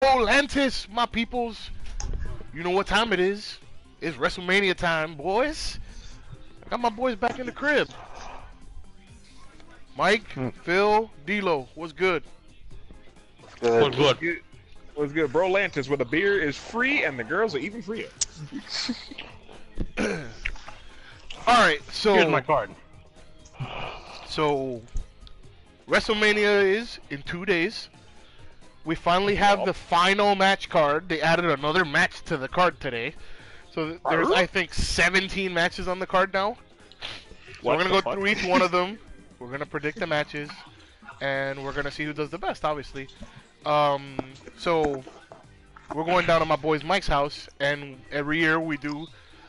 Atlantis, my peoples. You know what time it is. It's WrestleMania time, boys. I got my boys back in the crib. Mike, Phil, D-Lo, what's good? What's good? What's good, bro? Lantis, where the beer is free and the girls are even freer. Alright, so... Here's my card. So, WrestleMania is in 2 days. We finally have the final match card. They added another match to the card today. So there's, I think, 17 matches on the card now. So we're going to go through each one of them. We're going to predict the matches. And we're going to see who does the best, obviously. So we're going down to my boy Mike's house. And every year we do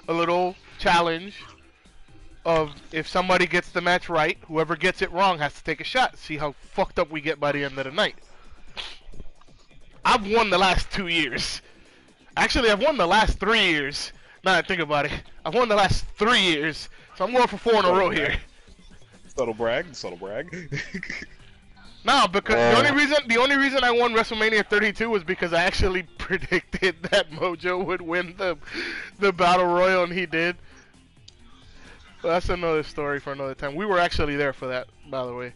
a little challenge of if somebody gets the match right, whoever gets it wrong has to take a shot. See how fucked up we get by the end of the night. I've won the last 2 years. Actually, I've won the last 3 years. Now that I think about it, I've won the last 3 years, so I'm going for 4 in a row here. Subtle brag, subtle brag. No, because the only reason I won WrestleMania 32 was because I actually predicted that Mojo would win the Battle Royal, and he did. But that's another story for another time. We were actually there for that, by the way.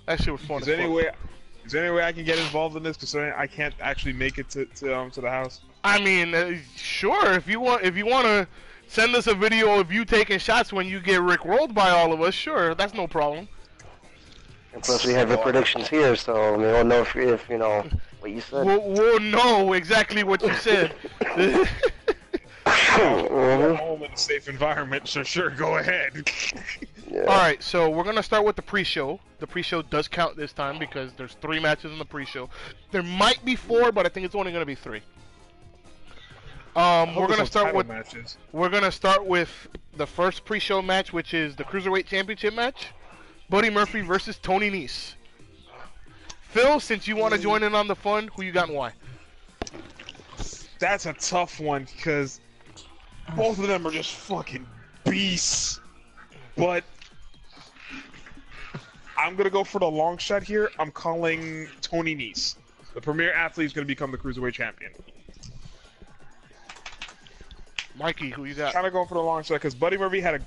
That shit was fun. Is there any way I can get involved in this? Because I can't actually make it to the house. I mean, sure. If you want to send us a video of you taking shots when you get rickrolled by all of us, sure, that's no problem. And plus, we have your predictions here, so we'll know if you know what you said. We'll know exactly what you said. We're home in a safe environment, so sure, go ahead. Yeah. Alright, so we're going to start with the pre-show. The pre-show does count this time because there's 3 matches in the pre-show. There might be 4, but I think it's only going to be 3. We're going to start with the first pre-show match, which is the Cruiserweight Championship match. Buddy Murphy versus Tony Nese. Phil, since you want to join in on the fun, who you got and why? That's a tough one because both of them are just fucking beasts. But I'm gonna go for the long shot here. I'm calling Tony Nese. The premier athlete is gonna become the Cruiserweight champion. Mikey, who you got? Kind of going for the long shot because Buddy Murphy had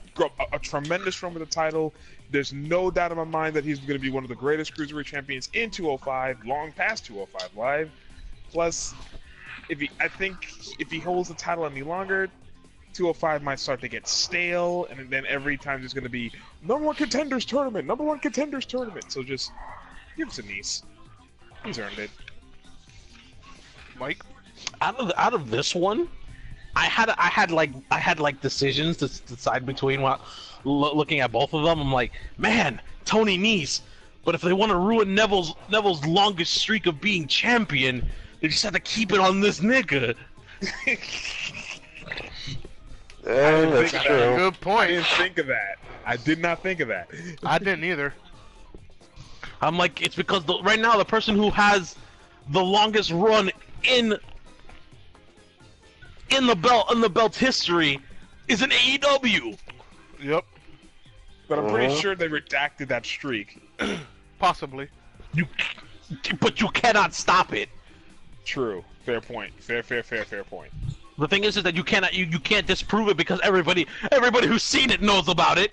a tremendous run with the title. There's no doubt in my mind that he's going to be one of the greatest Cruiserweight champions in 205, long past 205 Live. Plus, I think if he holds the title any longer, 205 might start to get stale, and then every time there's going to be number one contenders tournament. So just give it to Nese. He's earned it. Mike, Out of this one, I had like decisions to decide between. While looking at both of them, I'm like, man, Tony Nese. But if they want to ruin Neville's longest streak of being champion, they just have to keep it on this nigga. That's true. good point. I didn't think of that. I did not think of that. I didn't either. I'm like, it's because right now the person who has the longest run in the belt history is an AEW. Yep. But I'm pretty sure they redacted that streak. Possibly. But you cannot stop it. True. Fair point. Fair point. The thing is that you can't disprove it because everybody who's seen it knows about it.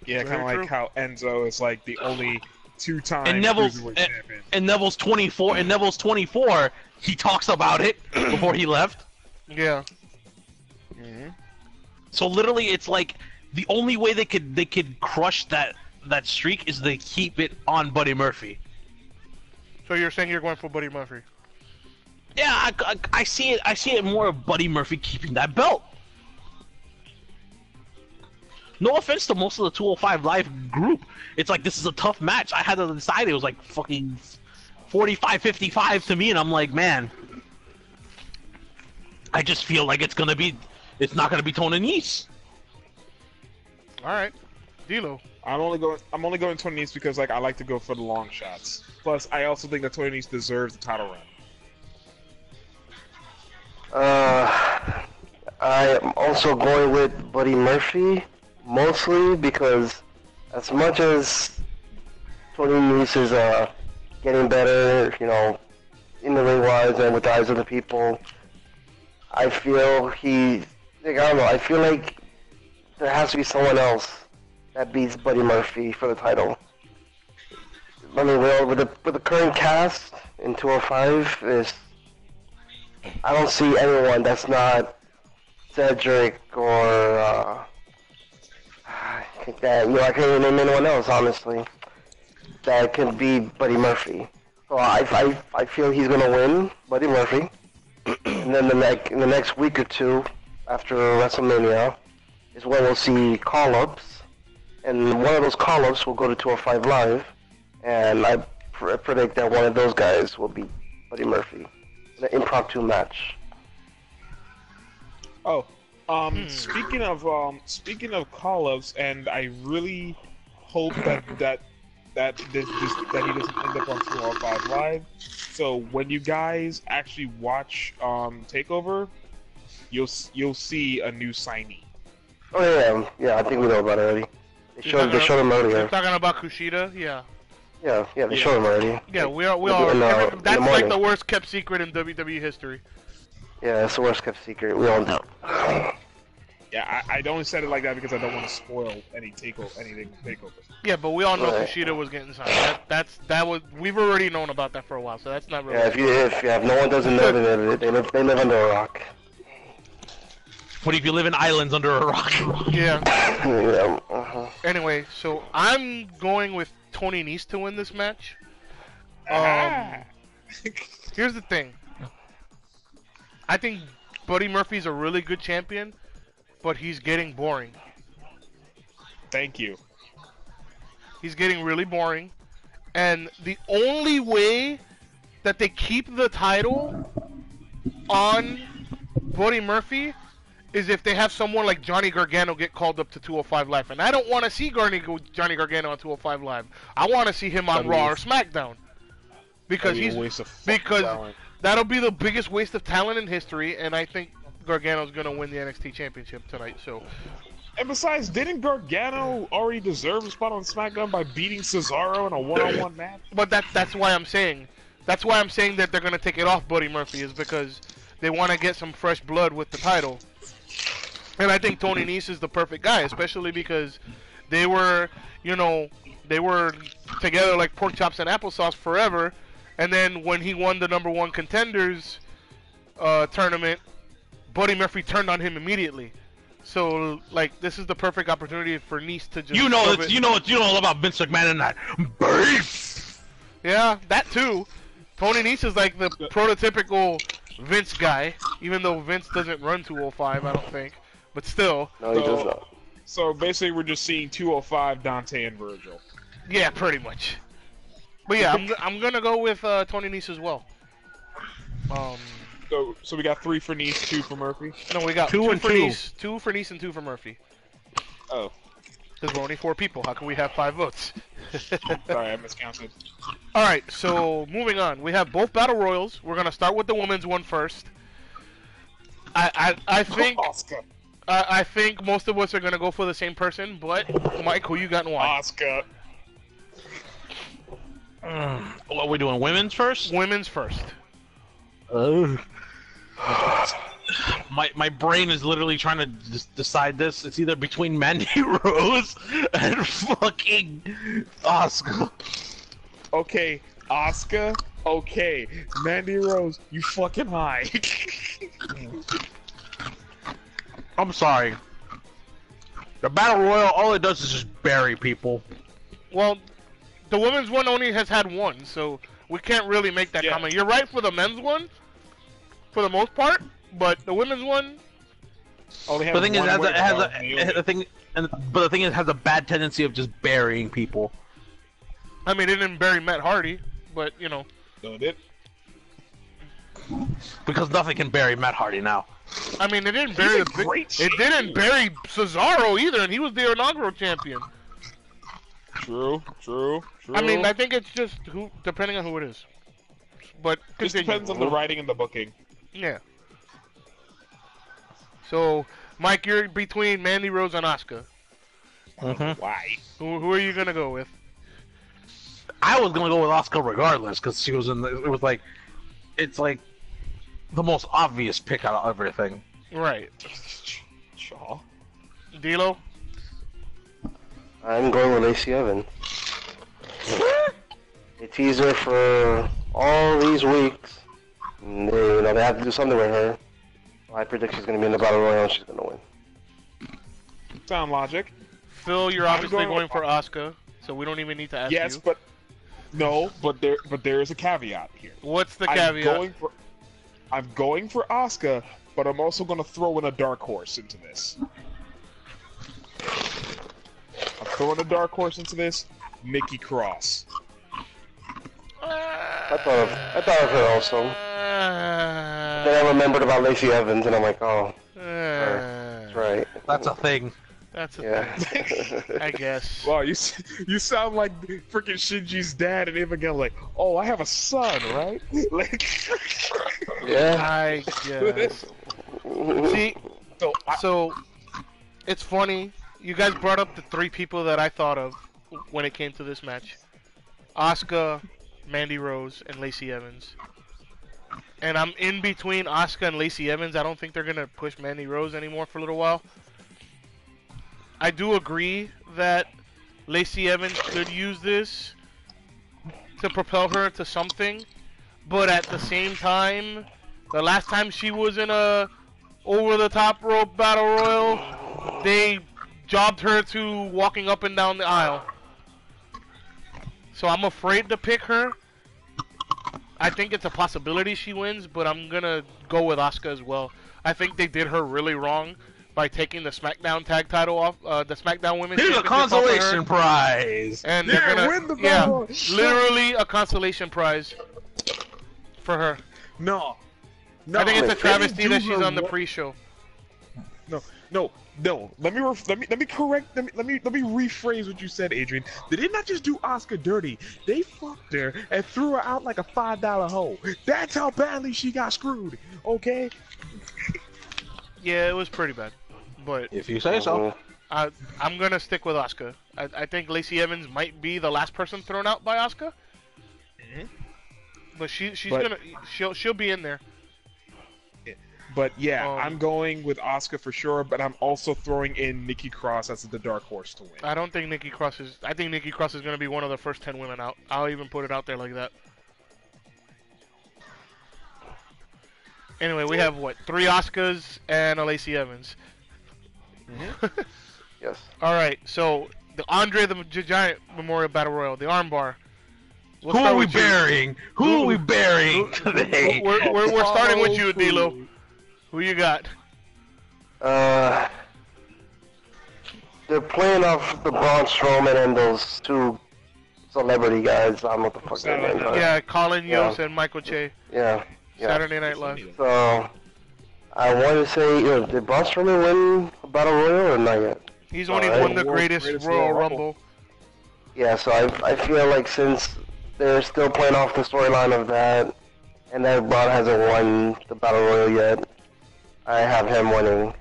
Yeah, kind of like how Enzo is like the only 2-time Cruiserweight champion. And Neville's 24. And Neville's 24. He talks about it before he left. Yeah. So literally, it's like the only way they could crush that streak is they keep it on Buddy Murphy. So you're saying you're going for Buddy Murphy? Yeah, I see it. I see it more of Buddy Murphy keeping that belt. No offense to most of the 205 Live group. It's like, this is a tough match. I had to decide. It was like fucking 45-55 to me, and I'm like, man, I just feel like it's not gonna be Tony Nese. All right, D-Lo. I'm only going Tony Nese because like I like to go for the long shots. Plus, I also think that Tony Nese deserves the title run. I am also going with Buddy Murphy, mostly because as much as Tony Nese is getting better, in the ring wise and with the eyes of the people. I feel I don't know. I feel like there has to be someone else that beats Buddy Murphy for the title. I mean, with the current cast in 205, I don't see anyone that's not Cedric or I can't even name anyone else, honestly, that can beat Buddy Murphy. So I feel he's gonna win, Buddy Murphy, and then in the next week or two after WrestleMania is when we'll see call-ups, and one of those call-ups will go to 205 Live, and I predict that one of those guys will beat Buddy Murphy in an impromptu match. Oh, speaking of call-ups, and I really hope that he doesn't end up on 205 Live. So when you guys actually watch Takeover, you'll see a new signee. Oh yeah, I think we know about it already. They showed him earlier. You're talking about Kushida, yeah. Yeah, they showed him already. Yeah, we are. That's like the worst kept secret in WWE history. Yeah, it's the worst kept secret. We all know. Yeah, I only said it like that because I don't want to spoil anything takeover. Yeah, but we all know Right. Kushida was getting signed. That was we've already known about that for a while, so that's not really. Yeah, if no one doesn't know, then they live under a rock. What if you live in islands under a rock? Yeah. Yeah. Anyway, so I'm going with Tony Nese to win this match. Here's the thing. I think Buddy Murphy's a really good champion, but he's getting boring. Thank you. He's getting really boring. And the only way that they keep the title on Buddy Murphy is if they have someone like Johnny Gargano get called up to 205 Live. And I don't want to see Johnny Gargano on 205 Live. I want to see him on Raw or SmackDown. Because that'll be the biggest waste of talent in history, and I think Gargano's going to win the NXT Championship tonight. So, and besides, didn't Gargano already deserve a spot on SmackDown by beating Cesaro in a one-on-one match? But that's why I'm saying. That's why I'm saying that they're going to take it off Buddy Murphy, is because they want to get some fresh blood with the title. And I think Tony Nese is the perfect guy, especially because they were together like pork chops and applesauce forever. And then when he won the number one contenders tournament, Buddy Murphy turned on him immediately. So like this is the perfect opportunity for Nese to just you know all about Vince McMahon and that beef. Yeah, that too. Tony Nese is like the prototypical Vince guy, even though Vince doesn't run 205, I don't think. But still. No, he does not. So basically, we're just seeing 205 Dante and Virgil. Yeah, pretty much. But yeah, I'm gonna go with Tony Nese as well. So we got 3 for Nese, 2 for Murphy. No, we got 2 for Nese, 2 for Nese, and 2 for Murphy. Oh. Because we're only 4 people. How can we have 5 votes? Sorry, I miscounted. All right, so moving on, we have both battle royals. We're gonna start with the women's one first. I think Asuka. I think most of us are gonna go for the same person, but Mike, who you got and why? Asuka. What are we doing? Women's first? Women's first. My brain is literally trying to decide this. It's either between Mandy Rose and fucking Asuka. Okay, Asuka. Okay, Mandy Rose, you fucking high. I'm sorry. The Battle Royal, all it does is just bury people. Well, the women's one only has had one, so we can't really make that comment. You're right for the men's one, for the most part, but the women's one. The thing is, it has a bad tendency of just burying people. I mean, it didn't bury Matt Hardy, but you know. No, it did. Because nothing can bury Matt Hardy now. I mean, it didn't bury it didn't bury Cesaro either, and he was the inaugural champion. True. I mean, I think it's just depending on who it is. But this depends on the writing and the booking. Yeah. So, Mike, you're between Mandy Rose and Asuka. Mm-hmm. Why? Who are you gonna go with? I was gonna go with Asuka regardless, because she was in. It was like, it's like the most obvious pick out of everything. Right. Shaw. D'Lo? I'm going with Lacey Evans. They tease her for all these weeks. And they have to do something with her. I predict she's going to be in the Battle Royale and she's going to win. Sound logic. Phil, you're obviously going for Asuka, so we don't even need to ask you. Yes, but no, but there is a caveat here. What's the caveat? I'm going for Asuka, but I'm also going to throw in a dark horse into this. I'm throwing a dark horse into this. Nikki Cross. I thought of her also. Then I remembered about Lacey Evans, and I'm like, oh, that's right. That's a thing. That's a Yeah. thing. I guess. Wow, you sound like freaking Shinji's dad and him again, like, oh, I have a son, right? Like, Yeah. I guess. See, so it's funny. You guys brought up the three people that I thought of when it came to this match: Asuka, Mandy Rose, and Lacey Evans. And I'm in between Asuka and Lacey Evans. I don't think they're gonna push Mandy Rose anymore for a little while. I do agree that Lacey Evans could use this to propel her to something, but at the same time, the last time she was in a over-the-top rope battle royal, they jobbed her to walking up and down the aisle. So I'm afraid to pick her. I think it's a possibility she wins, but I'm gonna go with Asuka as well. I think they did her really wrong by taking the SmackDown tag title off, the SmackDown Women's Here's a Championship off of her. consolation prize. And they're gonna, win the battle. literally a consolation prize for her. No. I think it's a they travesty didn't that do she's her on the what- pre-show. No. Let me rephrase what you said, Adrian. They did not just do Asuka dirty. They fucked her and threw her out like a $5 hole. That's how badly she got screwed. Okay. Yeah, it was pretty bad, but If you say so. I'm gonna stick with Asuka. I think Lacey Evans might be the last person thrown out by Asuka, but she'll be in there. But yeah, Um, I'm going with Asuka for sure. But I'm also throwing in Nikki Cross as the dark horse to win. I don't think Nikki Cross is. I think Nikki Cross is gonna be one of the first 10 women out. I'll even put it out there like that. Anyway, we have what, 3 Asukas and a Lacey Evans. Yes. All right, so the Andre the Giant Memorial Battle Royal, the armbar. We'll Who start are we with you. burying? Who are we burying today? We're starting with you, D'Lo. Who you got? They're playing off the Braun Strowman and those two celebrity guys. I don't know what the fuck their names are. Yeah, Colin Yost and Michael Che. Yeah. Saturday Night Live. So, I want to say, did Braun Strowman win a Battle Royal or not yet? He's only Alright. won the greatest Royal Rumble. Yeah, so I feel like since they're still playing off the storyline of that, and that Braun hasn't won the Battle Royal yet, I have him winning.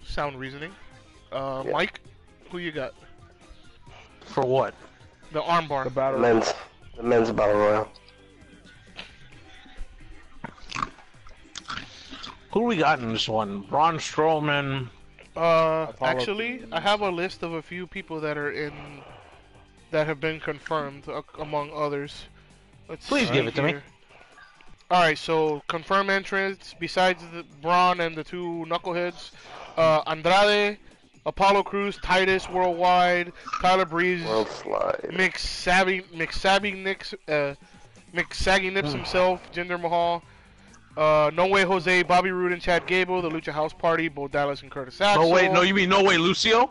Sound reasoning. Mike, who you got? For what? The armbar. The battle. The men's Battle Royal. Who do we got in this one? Braun Strowman. Actually, I have a list of a few people that are in, that have been confirmed, among others. Let's Please see give it to me. here. Alright, so confirmed entrants, besides the Braun and the 2 knuckleheads, Andrade, Apollo Crews, Titus Worldwide, Tyler Breeze, World Slide. McSaggy Nips himself, Jinder Mahal, No Way Jose, Bobby Roode and Chad Gable, the Lucha House Party, Bo Dallas and Curtis Axel. No, wait, no, you mean No Way Lucio?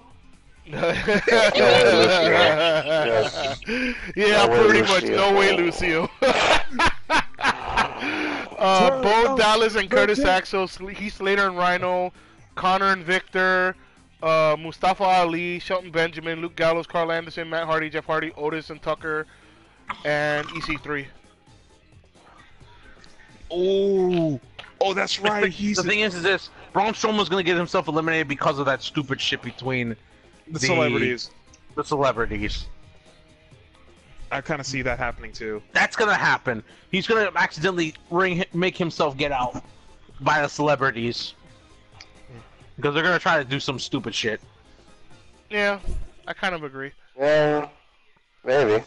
Yes. Yeah, No Way pretty much. Lucio. No Way Lucio. Bo Dallas and Curtis Axel, Heath Slater and Rhino, Connor and Victor, Mustafa Ali, Shelton Benjamin, Luke Gallows, Carl Anderson, Matt Hardy, Jeff Hardy, Otis and Tucker, and EC3. Oh, that's right. The thing is this: Braun Strowman's gonna get himself eliminated because of that stupid shit between the celebrities. The celebrities. I kind of see that happening too. That's gonna happen. He's gonna accidentally make himself get out by the celebrities because they're gonna try to do some stupid shit. Yeah, I kind of agree. Yeah, maybe.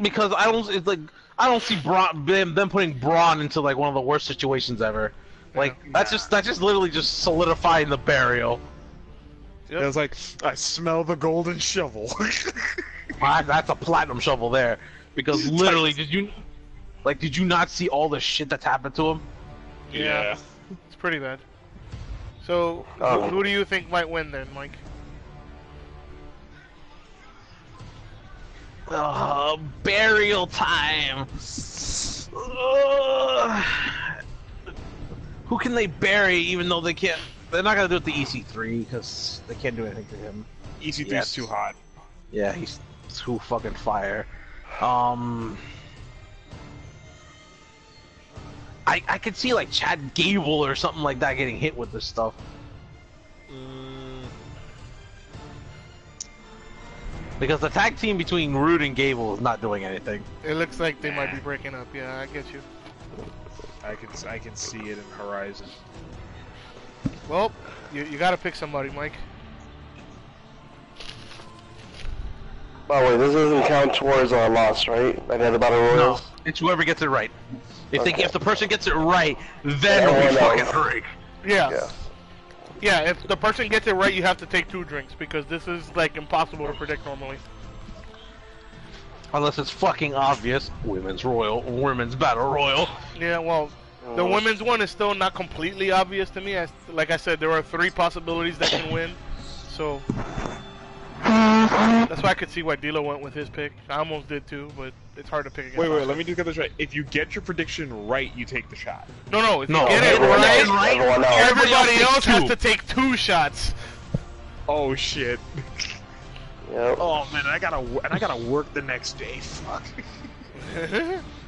Because I don't. It's like I don't see them putting Braun into like one of the worst situations ever. Like that's just literally just solidifying the burial. Yep. It was like, I smell the golden shovel. That's a platinum shovel there. Because literally, did you not see all the shit that's happened to him? Yeah. It's pretty bad. So, who do you think might win then, Mike? Burial time. Who can they bury even though they can't? They're not gonna do it to EC3 because they can't do anything to him. EC3 is too hot. Yeah, he's too fucking fire. I could see like Chad Gable or something like that getting hit with this stuff. Because the tag team between Rude and Gable is not doing anything. It looks like they might be breaking up. Yeah, I get you. I can see it in the horizon. Well, you gotta pick somebody, Mike. By the way, this doesn't count towards our loss, right? Like the Battle Royals? No, it's whoever gets it right. If Okay. if the person gets it right, then it'll be fucking great. Yeah. Yeah, if the person gets it right, you have to take 2 drinks because this is like impossible to predict normally. Unless it's fucking obvious. Women's Battle Royal. Yeah, well, the women's one is still not completely obvious to me. Like I said, there are 3 possibilities that can win. So that's why I could see why D'Lo went with his pick. I almost did too, but it's hard to pick against. Wait, Oscar. let me just get this right. If you get your prediction right, you take the shot. No, if you No, get it everyone right, else- everyone else. everybody else has two. to take 2 shots. Oh shit. Yep. Oh man, I gotta work the next day. Fuck.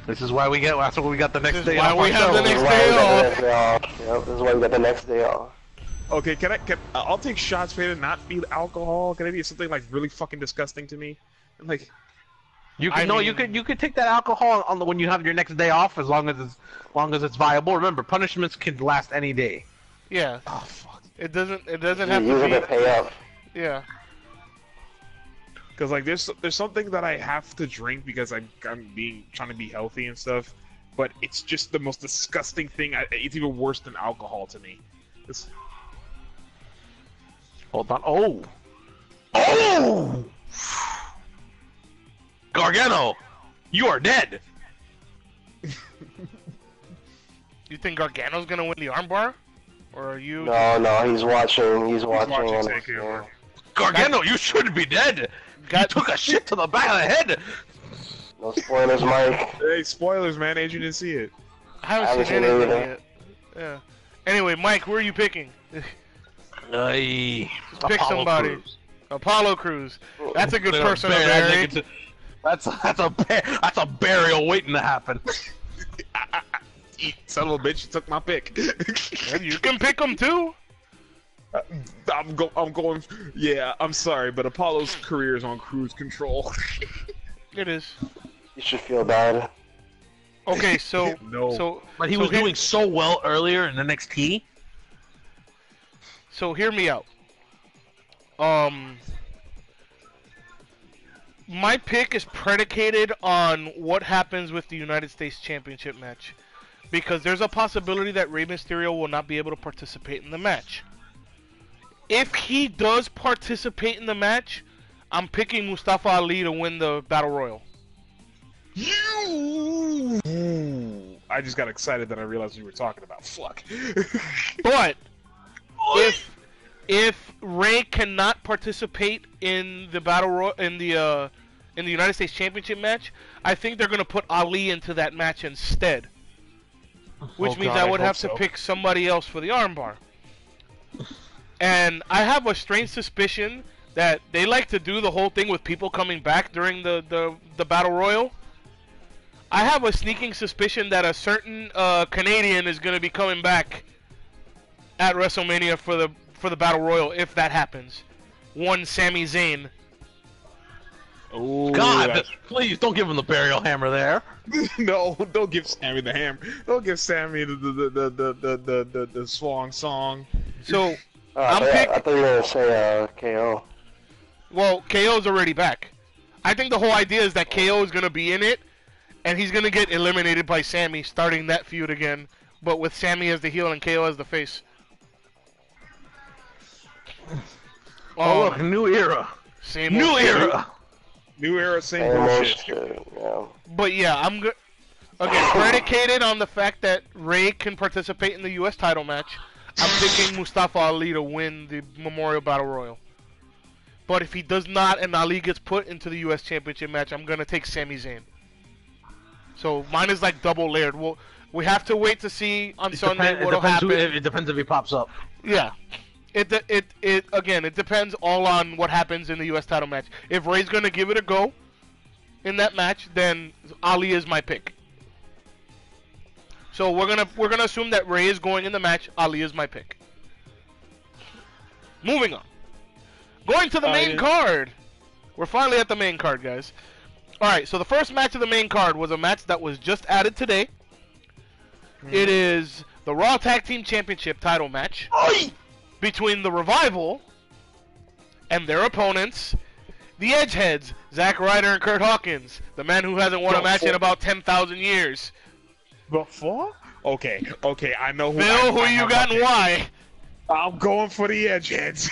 This is why we get. That's what we got the next This is day why off. we have the This is next why we day got the off. next day off. Yep, this is why we got the next day off. Okay, I'll take shots for it and not be alcohol. Can it be something like really fucking disgusting to me? And like, You I can mean- you could take that alcohol on when you have your next day off as long as it's viable. Remember, punishments can last any day. Yeah, oh fuck. it doesn't have You have to to pay up. be. Yeah. Because like there's something that I have to drink because I'm trying to be healthy and stuff, but it's just the most disgusting thing. It's even worse than alcohol to me. Hold on. Oh! Gargano, you are dead. You think Gargano's gonna win the armbar, or are you? No, he's watching. He's watching. watching on Takeover. Gargano, you should be dead. You took a shit to the back of the head. No spoilers, Mike. Hey, spoilers, man. Adrian didn't see it. I haven't seen anything yet. Yeah. Anyway, Mike, who are you picking? Pick Pick somebody. Apollo Crews. That's a good person to bury. That's a burial waiting to happen. Son of a bitch, you took my pick. You can pick him too. I'm going. Yeah, I'm sorry, but Apollo's career is on cruise control. It is. You should feel bad. Okay, so No. so But he so was here- doing so well earlier in NXT. So hear me out. My pick is predicated on what happens with the United States Championship match, because there's a possibility that Rey Mysterio will not be able to participate in the match. If he does participate in the match, I'm picking Mustafa Ali to win the Battle Royal. You. I just got excited that I realized we were talking about. Fuck. But if Rey cannot participate in the Battle Royal in the United States Championship match, I think they're gonna put Ali into that match instead. Which means I would have to pick somebody else for the armbar. And I have a strange suspicion that they like to do the whole thing with people coming back during the Battle Royal. I have a sneaking suspicion that a certain Canadian is going to be coming back at WrestleMania for the Battle Royal if that happens. One Sami Zayn. Oh, God, please don't give him the burial hammer there. no, don't give Sammy the hammer. Don't give Sammy the swan song. So I thought you were gonna say KO. well, KO's already back. I think the whole idea is that KO is gonna be in it, and he's gonna get eliminated by Sammy, starting that feud again, but with Sammy as the heel and KO as the face. Oh look, new era. Same New old shit. era. New era, same Same old bullshit. shit, yeah. But yeah, I'm good. Again, predicated on the fact that Ray can participate in the U.S. title match, I'm picking Mustafa Ali to win the Memorial Battle Royal. But if he does not and Ali gets put into the U.S. Championship match, I'm going to take Sami Zayn. So mine is like double layered. We have to wait to see on Sunday what'll happen. It depends if he pops up. Yeah. It depends all on what happens in the U.S. title match. If Ray's going to give it a go in that match, then Ali is my pick. So we're gonna assume that Ray is going in the match. Ali is my pick. Moving on. Going to the main card. We're finally at the main card, guys. All right. So the first match of the main card was a match that was just added today. It is the Raw Tag Team Championship title match between the Revival and their opponents, the Edgeheads, Zack Ryder and Kurt Hawkins, the man who hasn't won a match in about 10,000 years. Before? Okay, I know who. Phil, who you got and why? I'm going for the Edgeheads.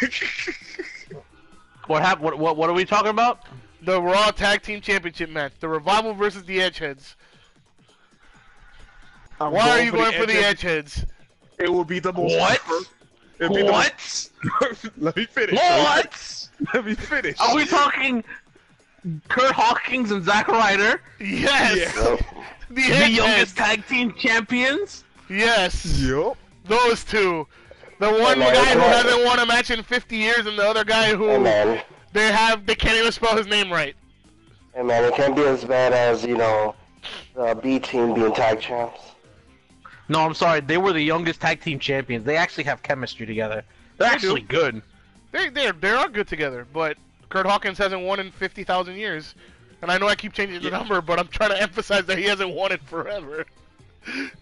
What happened? What are we talking about? The Raw Tag Team Championship match. The Revival versus the Edgeheads. Why are you going for the Edgeheads? It will be the most. What? What? Let me finish. What? Let me finish. Are we talking Kurt Hawkins and Zack Ryder? Yes. Yeah. The youngest tag team champions? Yes. Yup. Those two. The one guy who hasn't won a match in 50 years, and the other guy who they can't even spell his name right. Hey man, it can't be as bad as the B team being tag champs. No, I'm sorry. They were the youngest tag team champions. They actually have chemistry together. They're actually good. They are good together, but Kurt Hawkins hasn't won in 50,000 years. And I know I keep changing the number, but I'm trying to emphasize that he hasn't won it forever.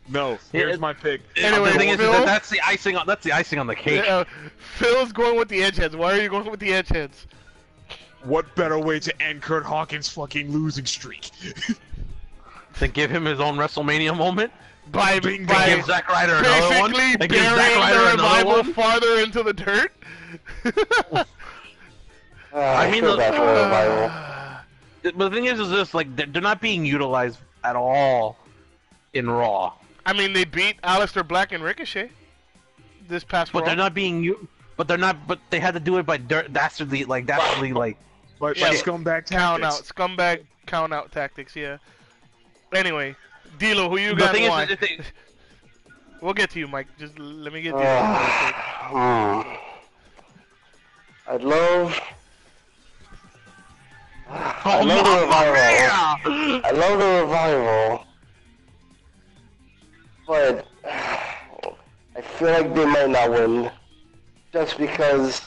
No, here's my pick. Anyway, the thing is Phil, that's the icing on the cake. Phil's going with the Edgeheads. Why are you going with the Edgeheads? What better way to end Kurt Hawkins' fucking losing streak? To give him his own WrestleMania moment? By give Zack Ryder another one? Basically And give Zack burying Ryder the another Revival one? farther into the dirt? I mean, feel bad for the Revival. But the thing is this, like, they're not being utilized at all in Raw. I mean, they beat Aleister Black and Ricochet this past But Raw. they're not being But they had to do it by dastardly, like. But scumbag tactics. Scumbag count out tactics, yeah. Anyway, D'Lo, who you got and why? We'll get to you, Mike. Just let me get to you. I'd love... I love the Revival. I love the Revival. But I feel like they might not win. Just because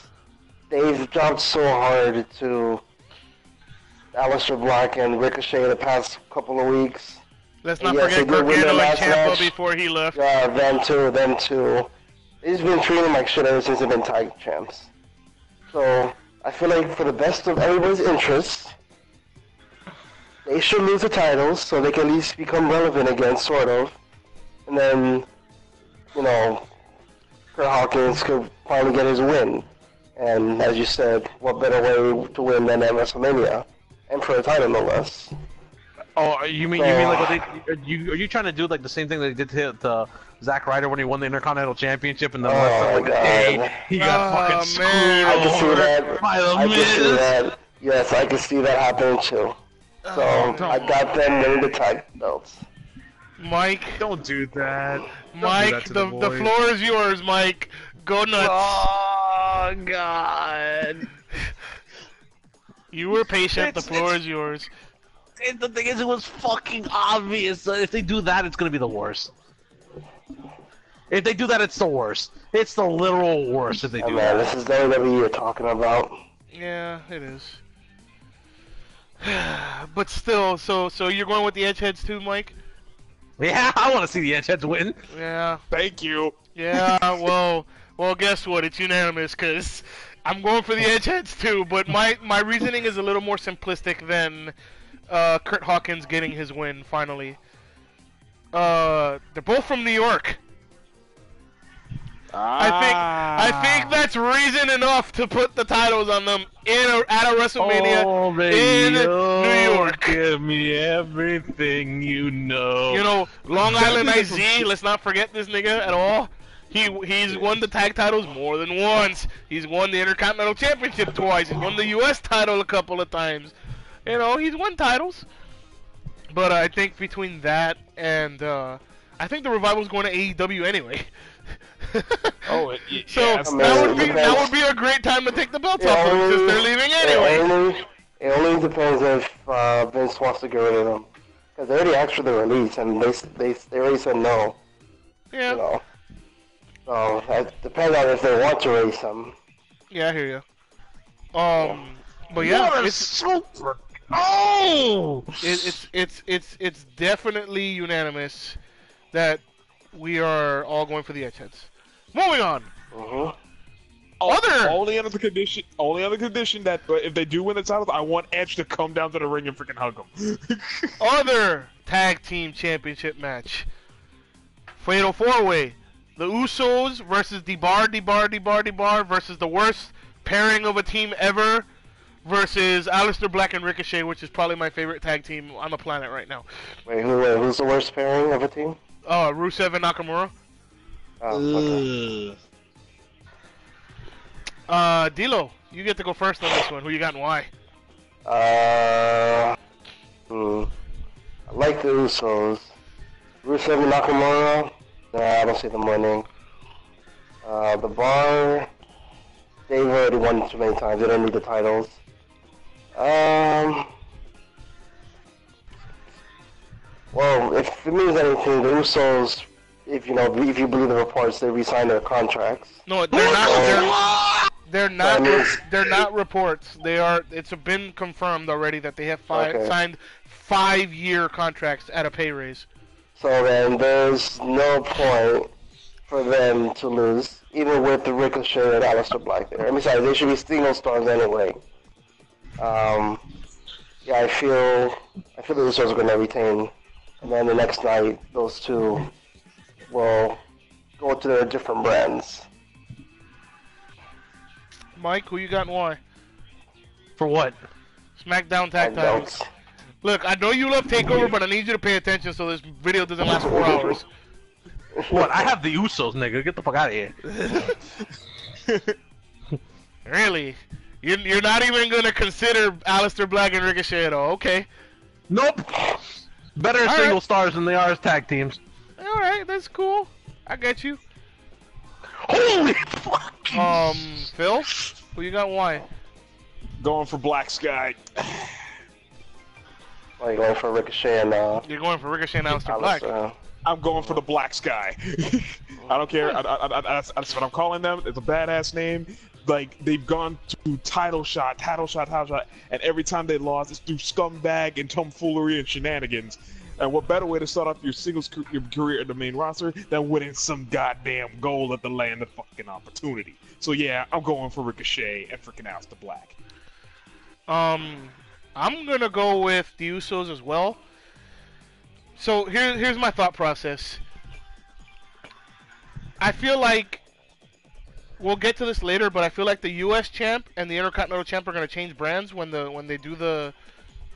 they've dropped so hard to Aleister Black and Ricochet the past couple of weeks. Let's not forget Gargano and Ciampa before he left. Yeah, them too. They've been treating them like shit ever since they've been tag champs. So, I feel like for the best of everybody's interest, they should lose the titles so they can at least become relevant again, sort of. And then, Kurt Hawkins could finally get his win. And as you said, what better way to win than at WrestleMania? And for a title, no less. Oh, you mean like what are you trying to do like the same thing they did to Zack Ryder when he won the Intercontinental Championship and then he got fucking screwed I can see that. by the I can see Miz. that. Yes, I can see that happening too. So I got them winning the tag belts. Mike, Don't do that. Mike, the floor is yours, Mike. Go nuts. Oh God! You were patient. The floor is yours. The thing is, it was fucking obvious. If they do that, it's gonna be the worst. If they do that, it's the worst. It's the literal worst if they do Man, that. this is WWE you're talking about. Yeah, it is. But still, so you're going with the Edgeheads too, Mike? Yeah, I want to see the Edgeheads win. Yeah. Thank you. Yeah. Well, guess what? It's unanimous because I'm going for the Edgeheads too. But my reasoning is a little more simplistic than Kurt Hawkins getting his win finally. They're both from New York. I think that's reason enough to put the titles on them at a WrestleMania in New York. Give me everything you know. You know, Long Island IZ. Let's not forget this nigga at all. He's won the tag titles more than once. He's won the Intercontinental Championship twice. He's won the U.S. title a couple of times. You know, he's won titles. But I think between that and I think the Revival's going to AEW anyway. So that would be a great time to take the belts off them since they're leaving anyway. It only depends if Vince wants to get rid of them, because they already asked for the release and they already said no. Yeah. You know. So that depends on if they want to release them. Yeah, I hear you. But yeah, it's definitely unanimous that we are all going for the Edgeheads. Moving on. Only under the condition that if they do win the titles, I want Edge to come down to the ring and freaking hug them. Other tag team championship match. Fatal 4-way. The Usos versus DeBar versus the worst pairing of a team ever versus Aleister Black and Ricochet, which is probably my favorite tag team on the planet right now. Wait, who's the worst pairing of a team? Rusev and Nakamura. Oh, okay. D'Lo, you get to go first on this one. Who you got and why? I like the Usos. Rusev and Nakamura. Nah, I don't see them winning. The Bar, they've already won too many times. They don't need the titles. Well, if it means anything, the Usos, if you believe the reports, they re-signed their contracts. No, they're not. They're not. They're not reports. They are. It's been confirmed already that they have signed 5-year contracts at a pay raise. So then there's no point for them to lose, even with the Ricochet and Aleister Black there. Besides, they should be single stars anyway. Yeah, I feel the Usos are going to retain, and then the next night those two will go to their different brands. Mike, who you got and why? For what? SmackDown tag titles. Look, I know you love TakeOver, but I need you to pay attention so this video doesn't last 4 hours. What? I have the Usos, nigga. Get the fuck out of here. Really? You're not even gonna consider Aleister Black and Ricochet at all? Okay. Nope. Better as single stars than they are as tag teams. All right, that's cool. I get you. Holy fuck! Phil, who you got and why? Going for Black Sky. Are you going for Ricochet and You're going for Ricochet and Aleister Black. I'm going for the Black Sky. I don't care. That's what I'm calling them. It's a badass name. Like, they've gone to title shot, and every time they lost, it's through scumbag and tomfoolery and shenanigans. And what better way to start off your singles career in the main roster than winning some goddamn gold at the land of fucking opportunity? So yeah, I'm going for Ricochet and freaking Aleister Black. I'm gonna go with the Usos as well. So here's my thought process. I feel like we'll get to this later, but I feel like the U.S. champ and the Intercontinental champ are gonna change brands when they do the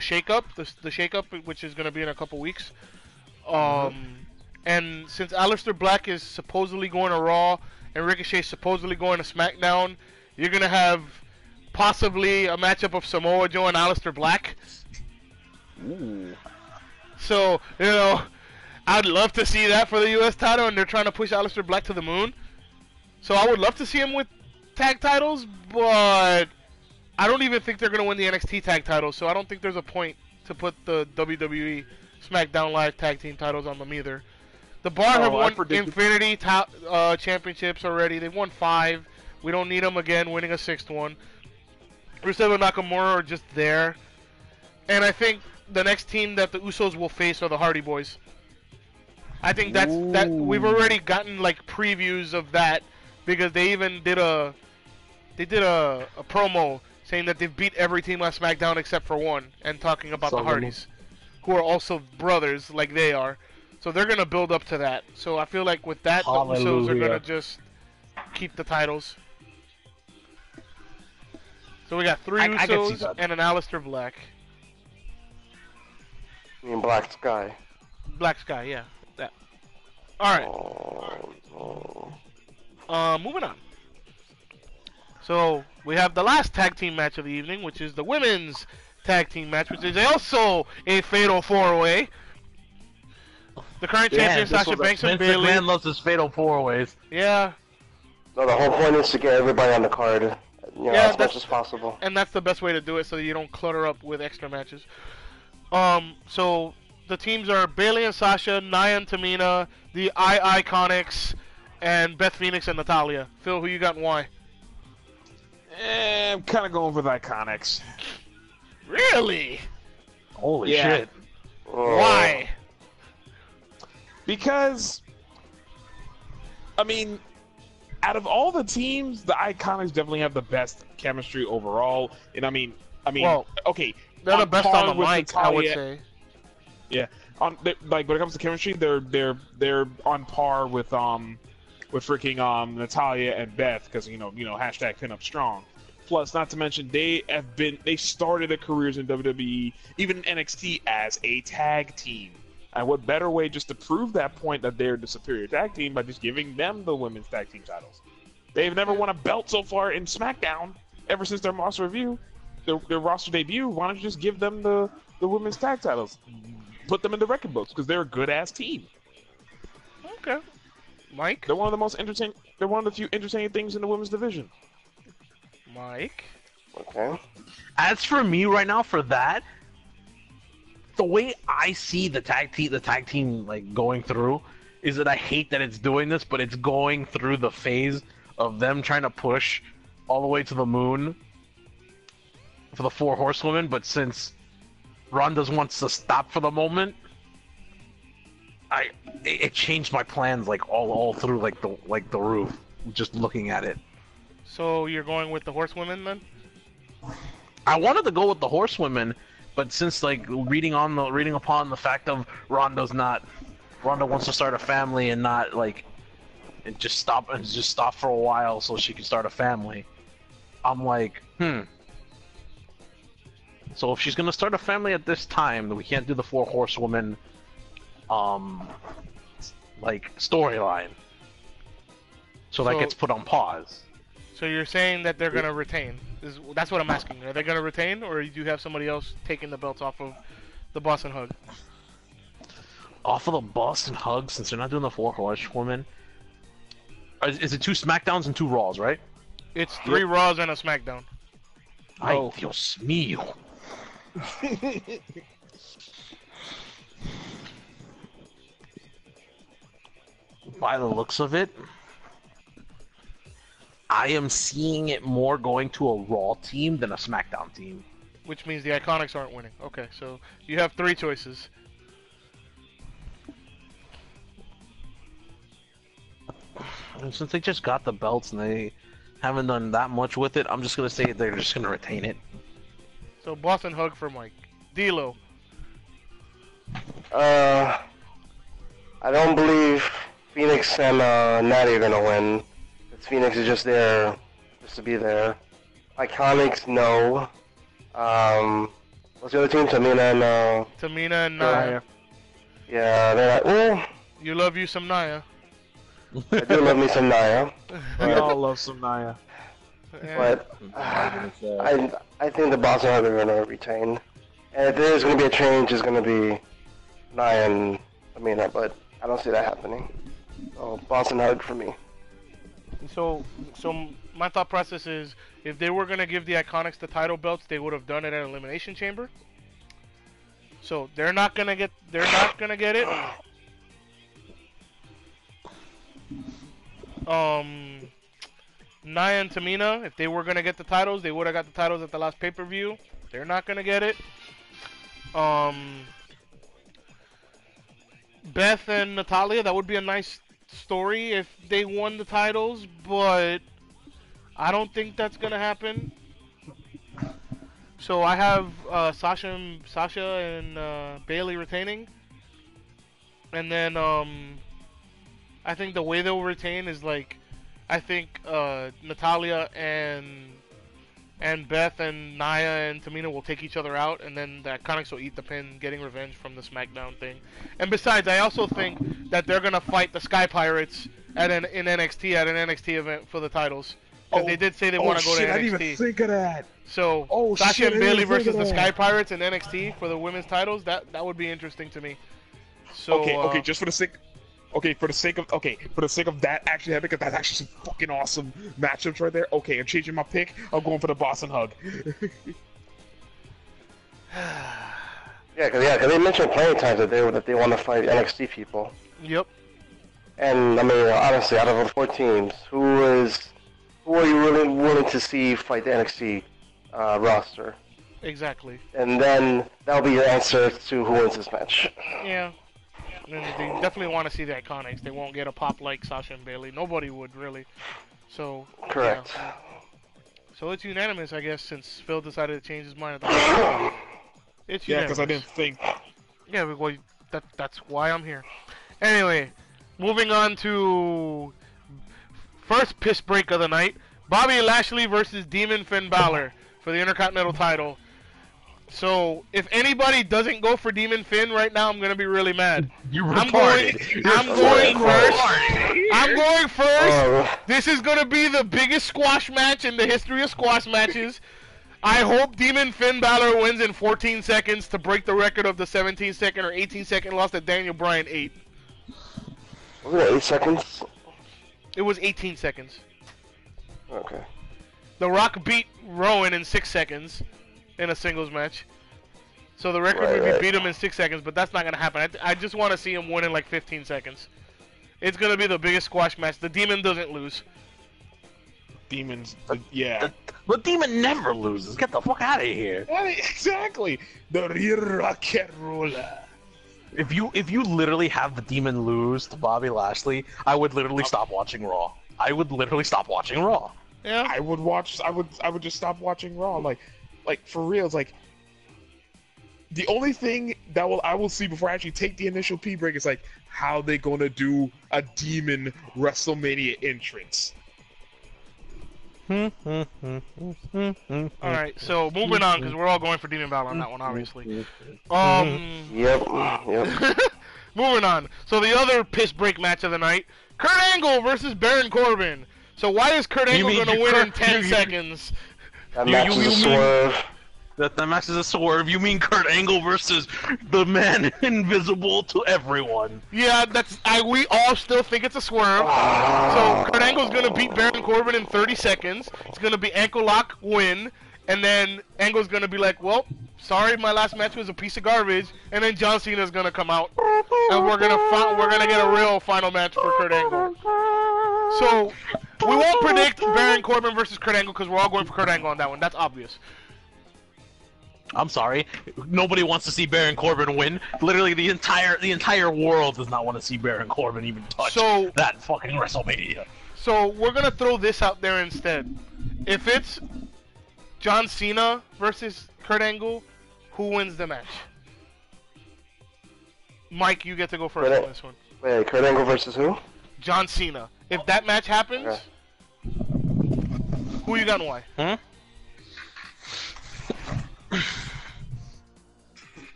shake-up, the shake-up, which is gonna be in a couple weeks. And since Aleister Black is supposedly going to Raw and Ricochet is supposedly going to SmackDown, you're gonna have possibly a matchup of Samoa Joe and Aleister Black. Ooh. So, you know, I'd love to see that for the U.S. title, and they're trying to push Aleister Black to the moon. So I would love to see him with tag titles, but I don't even think they're going to win the NXT tag titles, so I don't think there's a point to put the WWE SmackDown Live tag team titles on them either. The Bar have won Infinity championships already. They've won 5. We don't need them again winning a 6th one. Rusev and Nakamura are just there. And I think the next team that the Usos will face are the Hardy Boys. I think that we've already gotten like previews of that because they even did a promo saying that they've beat every team on SmackDown except for one, and talking about the Hardys, who are also brothers like they are. So they're gonna build up to that. So I feel like with that, the Usos are gonna just keep the titles. So we got three Usos and an Aleister Black. You mean Black Sky? Black Sky, yeah. That. Alright. Moving on. So we have the last tag team match of the evening, which is the women's tag team match, which is also a fatal 4-way. The current champion Sasha Banks and Bayley. Man loves his fatal 4-ways. Yeah. No, the whole point is to get everybody on the card. As much as possible. And that's the best way to do it, so you don't clutter up with extra matches. So the teams are Bayley and Sasha, Nia and Tamina, the Iconics, and Beth Phoenix and Natalya. Phil, who you got and why? I'm kind of going with Iconics. Really? Holy shit. Why? Because, I mean, out of all the teams, the Iconics definitely have the best chemistry overall. And I mean, well, okay, they're the best on the mic, I would say. Yeah, like when it comes to chemistry, they're on par with freaking Natalya and Beth, because hashtag pinup strong. Plus, not to mention they started their careers in WWE, even NXT, as a tag team. And what better way just to prove that point that they're the superior tag team by just giving them the women's tag team titles? They've never won a belt so far in SmackDown ever since their roster debut. Why don't you just give them the women's tag titles? Put them in the record books because they're a good ass team. Okay, Mike. They're one of the most entertaining. They're one of the few entertaining things in the women's division. Mike. Okay. As for me right now, for that, the way I see the tag team like going through is that I hate that it's doing this, but it's going through the phase of them trying to push all the way to the moon for the 4 horsewomen. But since Ronda wants to stop for the moment, it changed my plans like all through like the roof. Just looking at it. So you're going with the horsewomen then? I wanted to go with the horsewomen, but since like reading upon the fact of Ronda wants to start a family and not like and just stop for a while so she can start a family. I'm like, So if she's gonna start a family at this time, then we can't do the 4 horsewomen like storyline. So that gets put on pause. So you're saying that they're gonna retain? That's what I'm asking. Are they gonna retain, or do you have somebody else taking the belts off of the Boston Hug? Off of the Boston Hug, since they're not doing the 4 horsewomen. Is it 2 SmackDowns and 2 Raws, right? It's 3 Raws and a SmackDown. Ay, Dios mío. By the looks of it, I am seeing it more going to a Raw team than a SmackDown team. Which means the Iconics aren't winning. Okay, so you have 3 choices. And since they just got the belts and they haven't done that much with it, I'm just going to say they're just going to retain it. So Boston Hug for Mike. D'Lo. I don't believe Phoenix and Natty are gonna win. Phoenix is just there, just to be there. Iconics, no. What's the other team? Tamina and Nia. Yeah, they're like, well. You love you some Nia. I do love me some Nia. We all love some Nia. But I think the Boston Hug are gonna retain. And if there is gonna be a change, it's gonna be Nia and Tamina, but I don't see that happening. So Boston Hug for me. So my thought process is, if they were gonna give the Iconics the title belts, they would have done it at Elimination Chamber. So they're not gonna get it. Nia and Tamina, if they were gonna get the titles, they would have got the titles at the last pay-per-view. They're not gonna get it. Beth and Natalia, that would be a nice story if they won the titles, but I don't think that's gonna happen. So I have Sasha and Bailey retaining, and then I think the way they'll retain is like, I think Natalia and Beth and Nia and Tamina will take each other out, and then the Iconics will eat the pin, getting revenge from the SmackDown thing. And besides, I also think that they're gonna fight the Sky Pirates in NXT at an NXT event for the titles. Because they did say they want to go to NXT. I didn't even think of that. So Sasha and Bailey versus the Sky Pirates in NXT for the women's titles, that would be interesting to me. So okay, just for the sake. For the sake of that actually happening, because that's actually some fucking awesome matchups right there. Okay, I'm changing my pick. I'm going for the Boston Hug. Yeah, because they mentioned plenty of times that they want to fight NXT people. Yep. And I mean, honestly, out of the 4 teams, who are you really willing to see fight the NXT roster? Exactly. And then that'll be your answer to who wins this match. Yeah. And they definitely want to see the Iconics. They won't get a pop like Sasha and Bailey. Nobody would, really. So, correct. Yeah. So it's unanimous, I guess, since Phil decided to change his mind at the time. It's unanimous. Yeah, because I didn't think. Yeah, well, that's why I'm here. Anyway, moving on to first piss break of the night. Bobby Lashley versus Demon Finn Balor for the Intercontinental title. So, if anybody doesn't go for Demon Finn right now, I'm gonna be really mad. I'm going first. This is gonna be the biggest squash match in the history of squash matches. I hope Demon Finn Balor wins in 14 seconds to break the record of the 17-second or 18-second loss that Daniel Bryan ate. Was it 8 seconds? It was 18 seconds. Okay. The Rock beat Rowan in 6 seconds. In a singles match. So the record would be beat him in 6 seconds, but that's not going to happen. I just want to see him win in like 15 seconds. It's going to be the biggest squash match. The Demon doesn't lose. Demons, yeah. The Demon never loses. Get the fuck out of here. Exactly. The real rock and roller. If you literally have the Demon lose to Bobby Lashley, I would literally stop watching Raw. I would literally stop watching Raw. Yeah. I would just stop watching Raw. Like for real, it's like the only thing that I will see before I actually take the initial pee break is like how they gonna do a Demon WrestleMania entrance. Alright, so moving on, because we're all going for Demon Balor on that one, obviously. Yep. Moving on. So the other piss break match of the night, Kurt Angle versus Baron Corbin. So why is Kurt Angle gonna win in 10 seconds? That match is a swerve. That match is a swerve. You mean Kurt Angle versus the man invisible to everyone? Yeah, we all still think it's a swerve. So Kurt Angle's gonna beat Baron Corbin in 30 seconds. It's gonna be ankle lock win, and then Angle's gonna be like, "Well, sorry, my last match was a piece of garbage." And then John Cena's gonna come out, and we're gonna get a real final match for Kurt Angle. So we won't predict Baron Corbin versus Kurt Angle because we're all going for Kurt Angle on that one. That's obvious. I'm sorry. Nobody wants to see Baron Corbin win. Literally, the entire world does not want to see Baron Corbin even touch that fucking WrestleMania. So we're gonna throw this out there instead. If it's John Cena versus Kurt Angle, who wins the match? Mike, you get to go first on this one. Wait, Kurt Angle versus who? John Cena. If that match happens, who you got and why? Huh?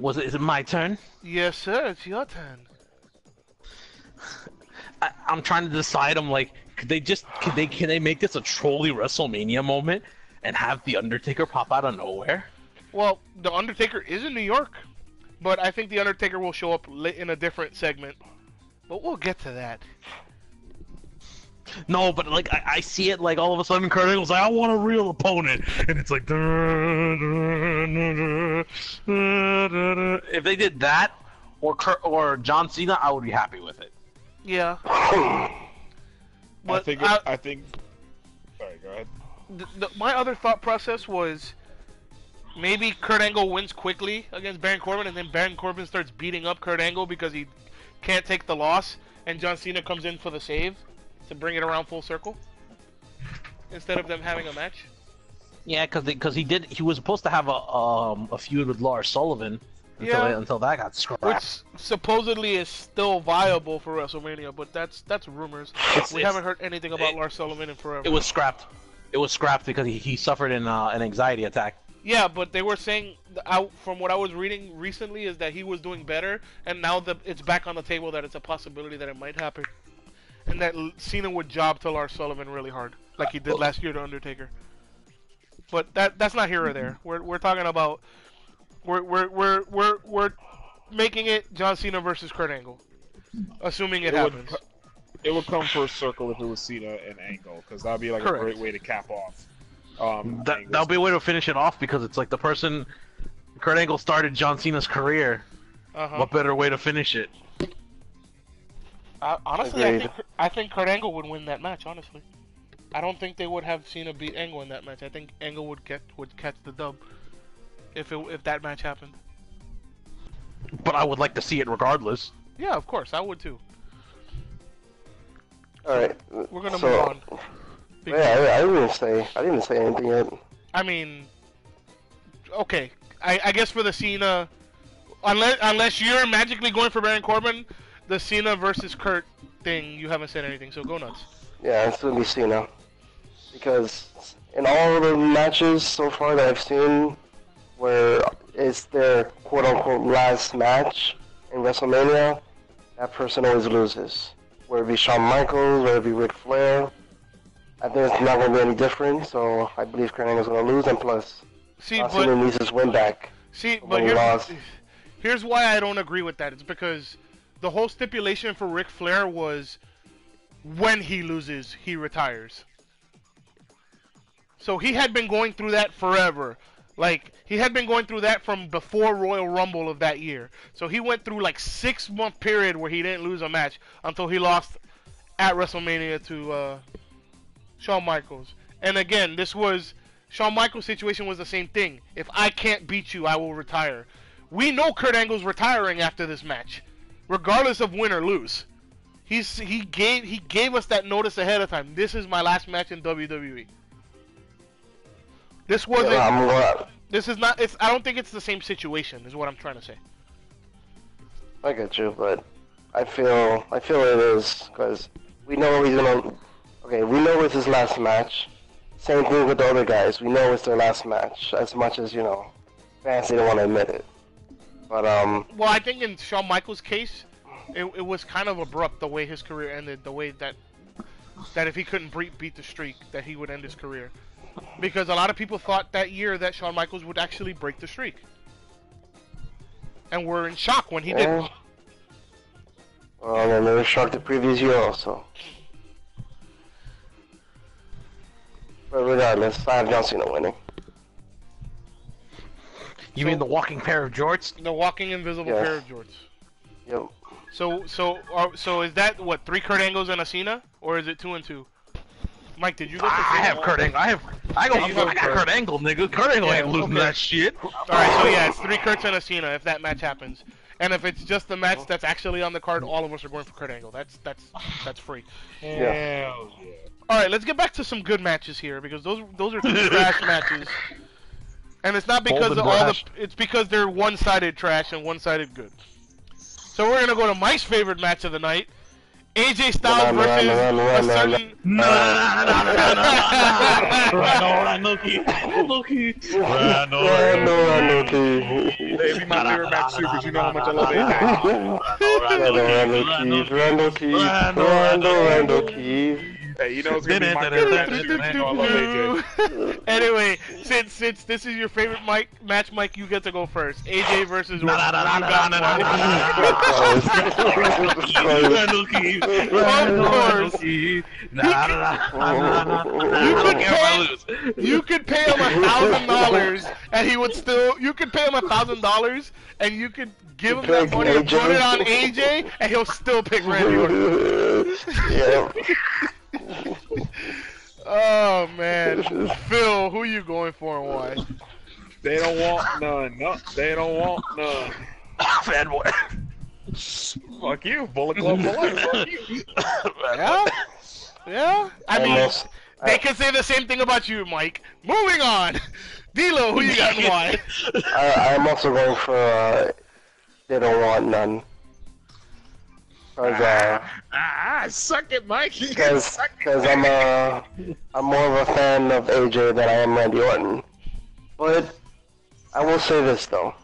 Is it my turn? Yes, sir. It's your turn. I'm trying to decide. I'm like, can they make this a trolley WrestleMania moment and have the Undertaker pop out of nowhere? Well, the Undertaker is in New York, but I think the Undertaker will show up in a different segment. But we'll get to that. No, but like I see it like all of a sudden Kurt Angle's like, I want a real opponent, and it's like if they did that or John Cena, I would be happy with it. Yeah. But I think. Sorry, go ahead. My other thought process was, maybe Kurt Angle wins quickly against Baron Corbin, and then Baron Corbin starts beating up Kurt Angle because he can't take the loss, and John Cena comes in for the save to bring it around full circle instead of them having a match. Yeah, because he was supposed to have a feud with Lars Sullivan until that got scrapped. Which supposedly is still viable for WrestleMania, but that's rumors. We haven't heard anything about Lars Sullivan in forever. It was scrapped. It was scrapped because he suffered an anxiety attack. Yeah, but they were saying, from what I was reading recently, is that he was doing better, and now it's back on the table that it's a possibility that it might happen, and that Cena would job to Lars Sullivan really hard, like he did last year to Undertaker. But that's not here or there. We're talking about we're making it John Cena versus Kurt Angle, assuming it happens. It would come first circle if it was Cena and Angle, because that'd be like a great way to cap off. That'll be a way to finish it off, because it's like the person Kurt Angle started John Cena's career. What better way to finish it? Honestly, I think Kurt Angle would win that match. Honestly, I don't think they would have Cena beat Angle in that match. I think Angle would catch the dub if that match happened. But I would like to see it regardless. Yeah, of course, I would too. All right, we're gonna move on. Yeah, I didn't say anything yet. I mean, okay, I guess for the Cena, unless you're magically going for Baron Corbin, the Cena versus Kurt thing, you haven't said anything, so go nuts. Yeah, it's gonna be Cena, because in all the matches so far that I've seen, where it's their quote-unquote last match in WrestleMania, that person always loses. Whether it be Shawn Michaels, whether it be Ric Flair, I think it's not going to be any different, so I believe Kurt Angle's going to lose, and plus, Cena needs his win back. Here's why I don't agree with that. It's because the whole stipulation for Ric Flair was when he loses, he retires. So he had been going through that forever. Like, he had been going through that from before Royal Rumble of that year. So he went through like 6-month period where he didn't lose a match until he lost at WrestleMania to Shawn Michaels. And again, Shawn Michaels' situation was the same thing. If I can't beat you, I will retire. We know Kurt Angle's retiring after this match, regardless of win or lose. He gave us that notice ahead of time. This is my last match in WWE. This wasn't. This is not. I don't think it's the same situation. Is what I'm trying to say. I get you, but I feel it is, because we know he's gonna. Okay, we know it's his last match. Same thing with the other guys. We know it's their last match. As much as fans don't want to admit it. But Well, I think in Shawn Michaels' case, it was kind of abrupt the way his career ended. The way that if he couldn't beat the streak, that he would end his career. Because a lot of people thought that year that Shawn Michaels would actually break the streak. And were in shock when he didn't. Well, then they were shocked the previous year also. But regardless, I have John Cena winning. You mean the walking pair of jorts? The walking invisible pair of jorts. Yep. So is that what, 3 Kurt Angles and a Cena, or is it 2 and 2? Mike, did you go? I have Kurt Angle. I got Kurt Angle, nigga. Kurt Angle ain't losing that shit. All right, so yeah, it's 3 Kurts and a Cena if that match happens, and if it's just the match that's actually on the card, all of us are going for Kurt Angle. That's free. Hell yeah. All right, let's get back to some good matches here, because those are 2 trash matches, and it's not because it's because they're one-sided trash and one-sided good. So we're gonna go to Mike's favorite match of the night. AJ Styles versus a certain... It'd be my favorite match too, because you know how much I love Randall Keith. Hey, you know it's gonna be my favorite match too, because you know I love AJ. Anyway, since this is your favorite match, Mike, you get to go first. AJ versus Randall Keith. Of course. You could pay him $1,000 and he would still. You could pay him $1,000 and you could give him that money and put it on AJ and he'll still pick Randy Orton. Yeah. Oh man, Phil, who you going for and why? They don't want none. No, they don't want none. Fanboy. Fuck you, Bullet Club for life. Fuck you. Yeah? Yeah? I mean, they can say the same thing about you, Mike. Moving on! D-Lo, who you got and why? I'm also going for they don't want none. Suck it, Mike. Because I'm more of a fan of AJ than I am Randy Orton. But I will say this though,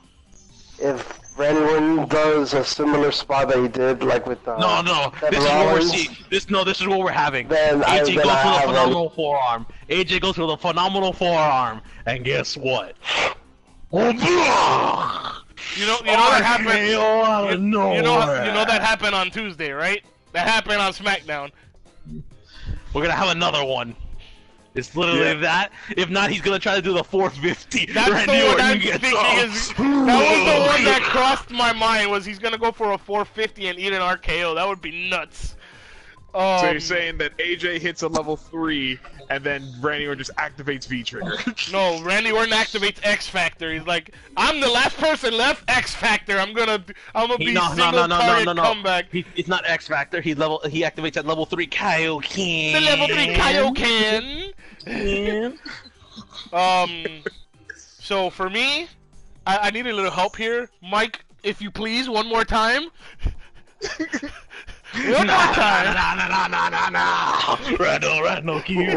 if Randy Orton does a similar spot that he did, like with No, Seth this is what we're Rollins, seeing. This is what we're having. Then AJ goes with a have phenomenal forearm. AJ goes with a phenomenal forearm, and guess what? You know that happened. You know that happened. happened on Tuesday, right? That happened on SmackDown. We're gonna have another one. It's literally that. If not, he's gonna try to do the 450. That's Randy the one Orton I'm gets thinking up. is. That was the one that crossed my mind. Was he's gonna go for a 450 and eat an RKO? That would be nuts. So you're saying that AJ hits a level 3 and then Randy Orton just activates V-Trigger? No, Randy Orton activates X Factor. He's like, I'm the last person left. X Factor. I'm gonna be single target comeback. It's not X Factor. He activates at level 3 Kaioken. The level 3 Kaioken. So for me, I need a little help here, Mike. If you please, one more time. One more time. Randall Key.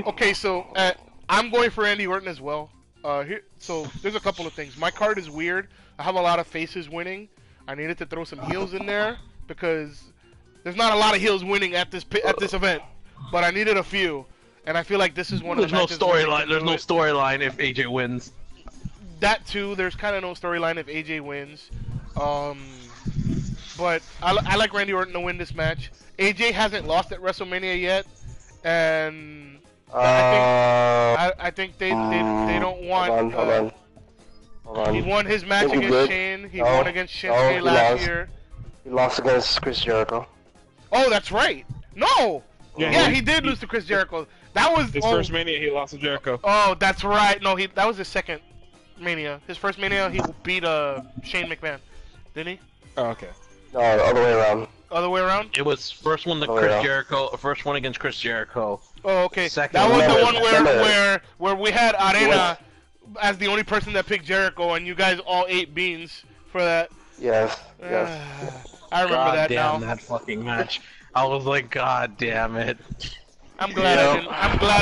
Okay, so I'm going for Randy Orton as well. So there's a couple of things. My card is weird. I have a lot of faces winning. I needed to throw some heels in there because there's not a lot of heels winning at this event, but I needed a few. And I feel like this is one of the matches. There's no storyline if AJ wins. That too. There's kind of no storyline if AJ wins. But I like Randy Orton to win this match. AJ hasn't lost at WrestleMania yet, and I think they don't want. Hold on. He won his match against Shane. He won against Shinsuke last year. He lost against Chris Jericho. Oh, that's right. No. Yeah, he did lose to Chris Jericho. That was his first Mania. He lost to Jericho. Oh, that's right. No, that was his second Mania. His first Mania, he beat Shane McMahon, didn't he? Oh, okay. No, the other way around. Other way around? It was first one to Chris Jericho. First one against Chris Jericho. Oh, okay. Second that was the one where we had Arena as the only person that picked Jericho, and you guys all ate beans for that. Yes. I remember that now. That fucking match. I was like, God damn it. I'm glad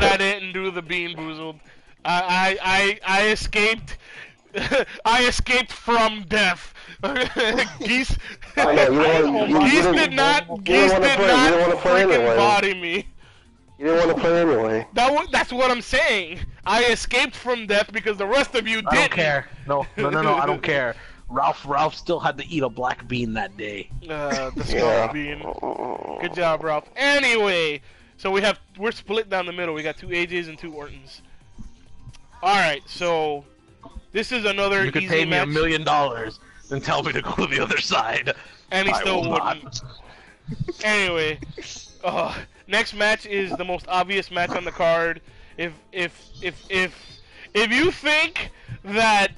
I didn't do the bean boozled. I escaped. I escaped from death. Geese. Geese did not freaking body me. You didn't want to play anyway. That's what I'm saying. I escaped from death because the rest of you didn't. I don't care. No, I don't care. Ralph still had to eat a black bean that day. The skull bean. Good job, Ralph. Anyway, so we're split down the middle. We got two AJs and two Ortons. All right, so this is another You could easy pay me match. $1 million and tell me to go to the other side. And he still wouldn't. Not. Anyway, next match is the most obvious match on the card. If you think that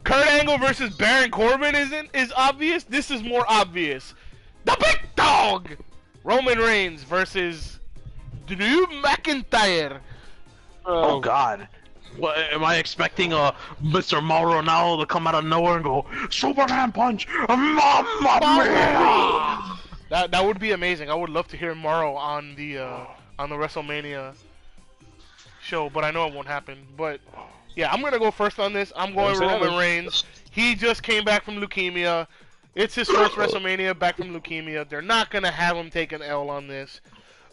Kurt Angle versus Baron Corbin is obvious, this is more obvious. The big dog, Roman Reigns versus Drew McIntyre. Oh God. What, am I expecting Mr. Mauro now to come out of nowhere and go Superman punch, Mamma Mia? That would be amazing. I would love to hear Mauro on the WrestleMania show, but I know it won't happen. But yeah, I'm gonna go first on this. I'm going Roman Reigns. He just came back from leukemia. It's his first WrestleMania back from leukemia. They're not gonna have him take an L on this.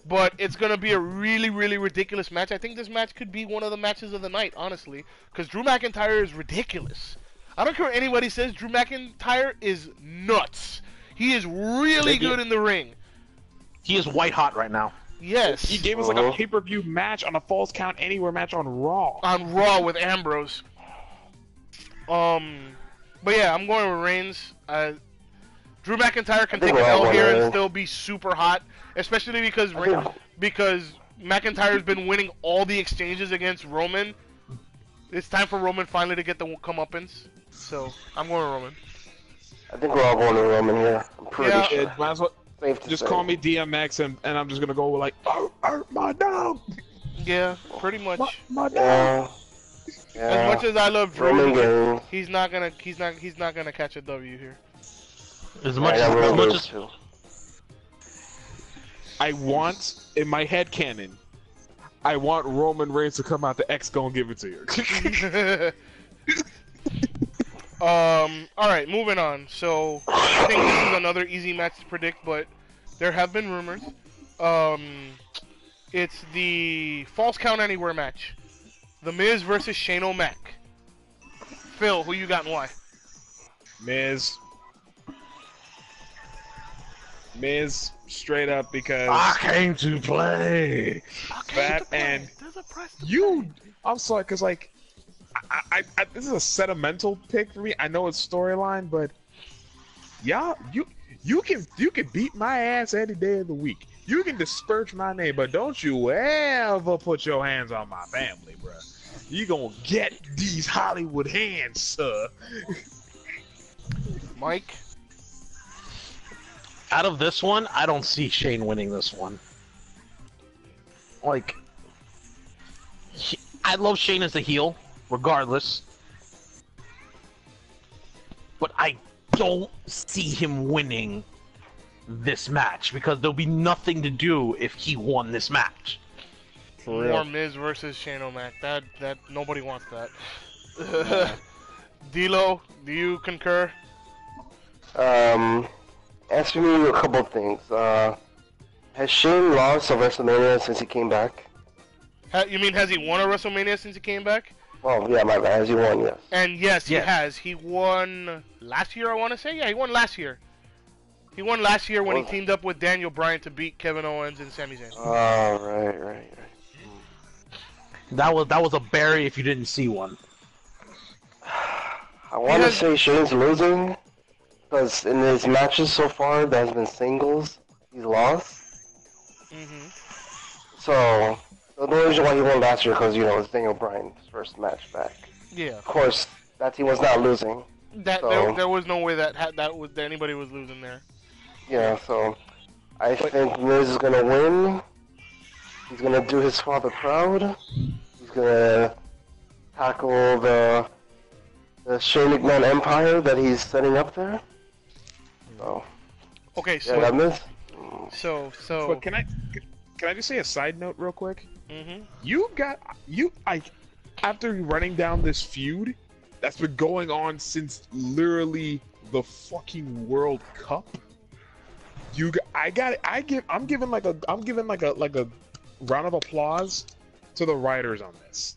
But it's going to be a really, really ridiculous match. I think this match could be one of the matches of the night, honestly. Because Drew McIntyre is ridiculous. I don't care what anybody says. Drew McIntyre is nuts. He is really good in the ring. He is white hot right now. Yes. He gave us like a pay-per-view match on a Falls Count Anywhere match on Raw. On Raw with Ambrose. But yeah, I'm going with Reigns. Drew McIntyre can I think take an Raw L won here it. and still be super hot, especially because McIntyre's been winning all the exchanges against Roman. It's time for Roman finally to get the comeuppance. So I'm going Roman. I think we're all going to Roman here. I'm pretty sure. Might as well Safe to just say. call me DMX and I'm just gonna go with like, my dog. Yeah, pretty much. My dog. Yeah. As much as I love Roman Drew, gains. he's not gonna catch a W here. As I much got as Roman much gains as too. I want in my head canon. I want Roman Reigns to come out. The X gonna give it to you. All right, moving on. So I think this is another easy match to predict, but there have been rumors. It's the Falls Count Anywhere match. The Miz versus Shane O'Mac. Phil, who you got and why? Miz, straight up because I came to play. that and I'm sorry, cause like I this is a sentimental pick for me. I know it's storyline, but yeah, you can beat my ass any day of the week. You can disperse my name, but don't you ever put your hands on my family, bruh. You gonna get these Hollywood hands, sir. Mike? Out of this one, I don't see Shane winning this one. Like, I love Shane as a heel, regardless. But I don't see him winning this match because there'll be nothing to do if he won this match. More Miz versus Shane O'Mac. That nobody wants that. D'Lo, do you concur? Answer me a couple of things. Has Shane lost a WrestleMania since he came back? You mean has he won a WrestleMania since he came back? Well, yeah, my bad. Has he won? Yes. And yes, he Yes. has. He won last year, I want to say. Yeah, he won last year. He won last year when he teamed up with Daniel Bryan to beat Kevin Owens and Sami Zayn. Oh, right. That was a berry if you didn't see one. I want to say Shane's losing because in his matches so far, that has been singles. He's lost. So the only reason why he won last year because it's Daniel Bryan's first match back. Yeah. Of course, that team was not losing. There was no way that anybody was losing there. Yeah, so I think Miz is gonna win. He's gonna do his father proud. He's gonna tackle the Shane McMahon empire that he's setting up there. So Okay, yeah, that Miz. so But can I just say a side note real quick? After running down this feud that's been going on since literally the fucking World Cup. I'm giving like a round of applause to the writers on this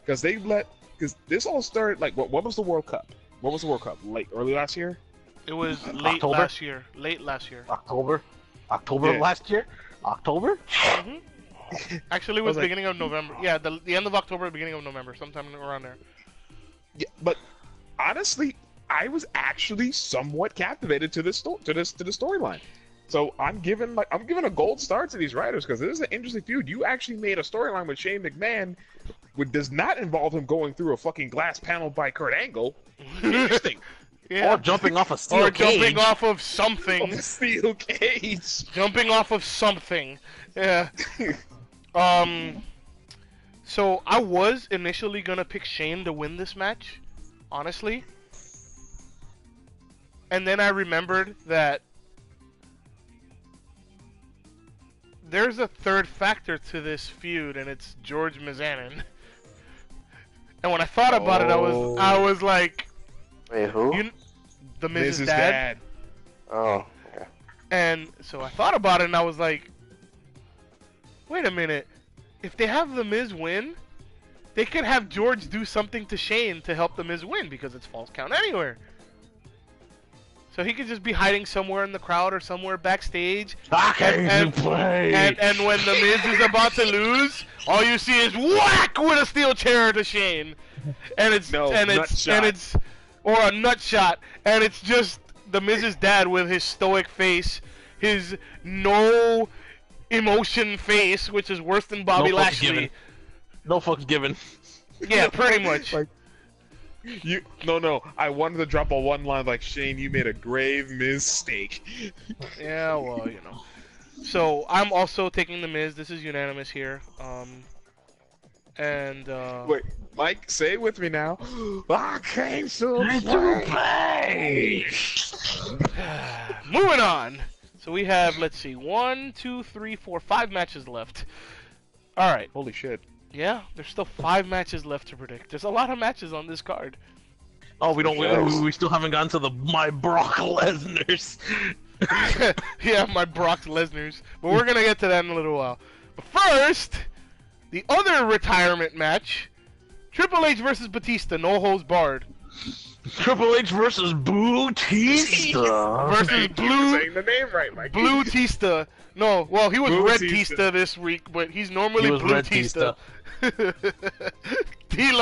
because because this all started like when was the World Cup? When was the World Cup? Early last year? It was late October? last year. Late last year. October Yeah. last year? October? Actually, it was beginning of November. Yeah, the end of October, beginning of November, sometime around there. Yeah, but honestly, I was actually somewhat captivated to the storyline. So I'm giving a gold star to these writers because this is an interesting feud. You actually made a storyline with Shane McMahon, which does not involve him going through a fucking glass panel by Kurt Angle. Interesting. Yeah. Or jumping off a steel Or cage. jumping off of something. Steel cage. Jumping off of something. Yeah. So I was initially gonna pick Shane to win this match, honestly. And then I remembered that there's a third factor to this feud, and it's George Mizanin. And when I thought about it, I was like, Wait, who? the Miz's Miz's dad. Oh, okay. And so I thought about it, and I was like, wait a minute. If they have the Miz win, they could have George do something to Shane to help the Miz win because it's Falls Count Anywhere. So he could just be hiding somewhere in the crowd or somewhere backstage. I came to play. And when the Miz is about to lose, all you see is whack with a steel chair to Shane, or a nut shot, and it's just the Miz's dad with his stoic face, his no emotion face, which is worse than Bobby No fucks Lashley. given. No fucks given. Yeah, pretty much. Like, no. I wanted to drop a one line like, Shane, you made a grave mistake. Yeah, well, you know. So I'm also taking the Miz. This is unanimous here. Wait, Mike, say it with me now. I came to play. Moving on. So we have, let's see, 1, 2, 3, 4, 5 matches left. All right. Holy shit. Yeah, there's still 5 matches left to predict. There's a lot of matches on this card. Oh, we still haven't gotten to my Brock Lesnar's. Yeah, my Brock Lesnar's. But we're gonna get to that in a little while. But first, the other retirement match: Triple H versus Batista, no holds barred. Triple H versus Batista. Versus Blue. Saying the name right, Mike. Blue Tista. No, well, he was Blue Red Tista. Tista this week, but he's normally Blue Red Tista. Tilo,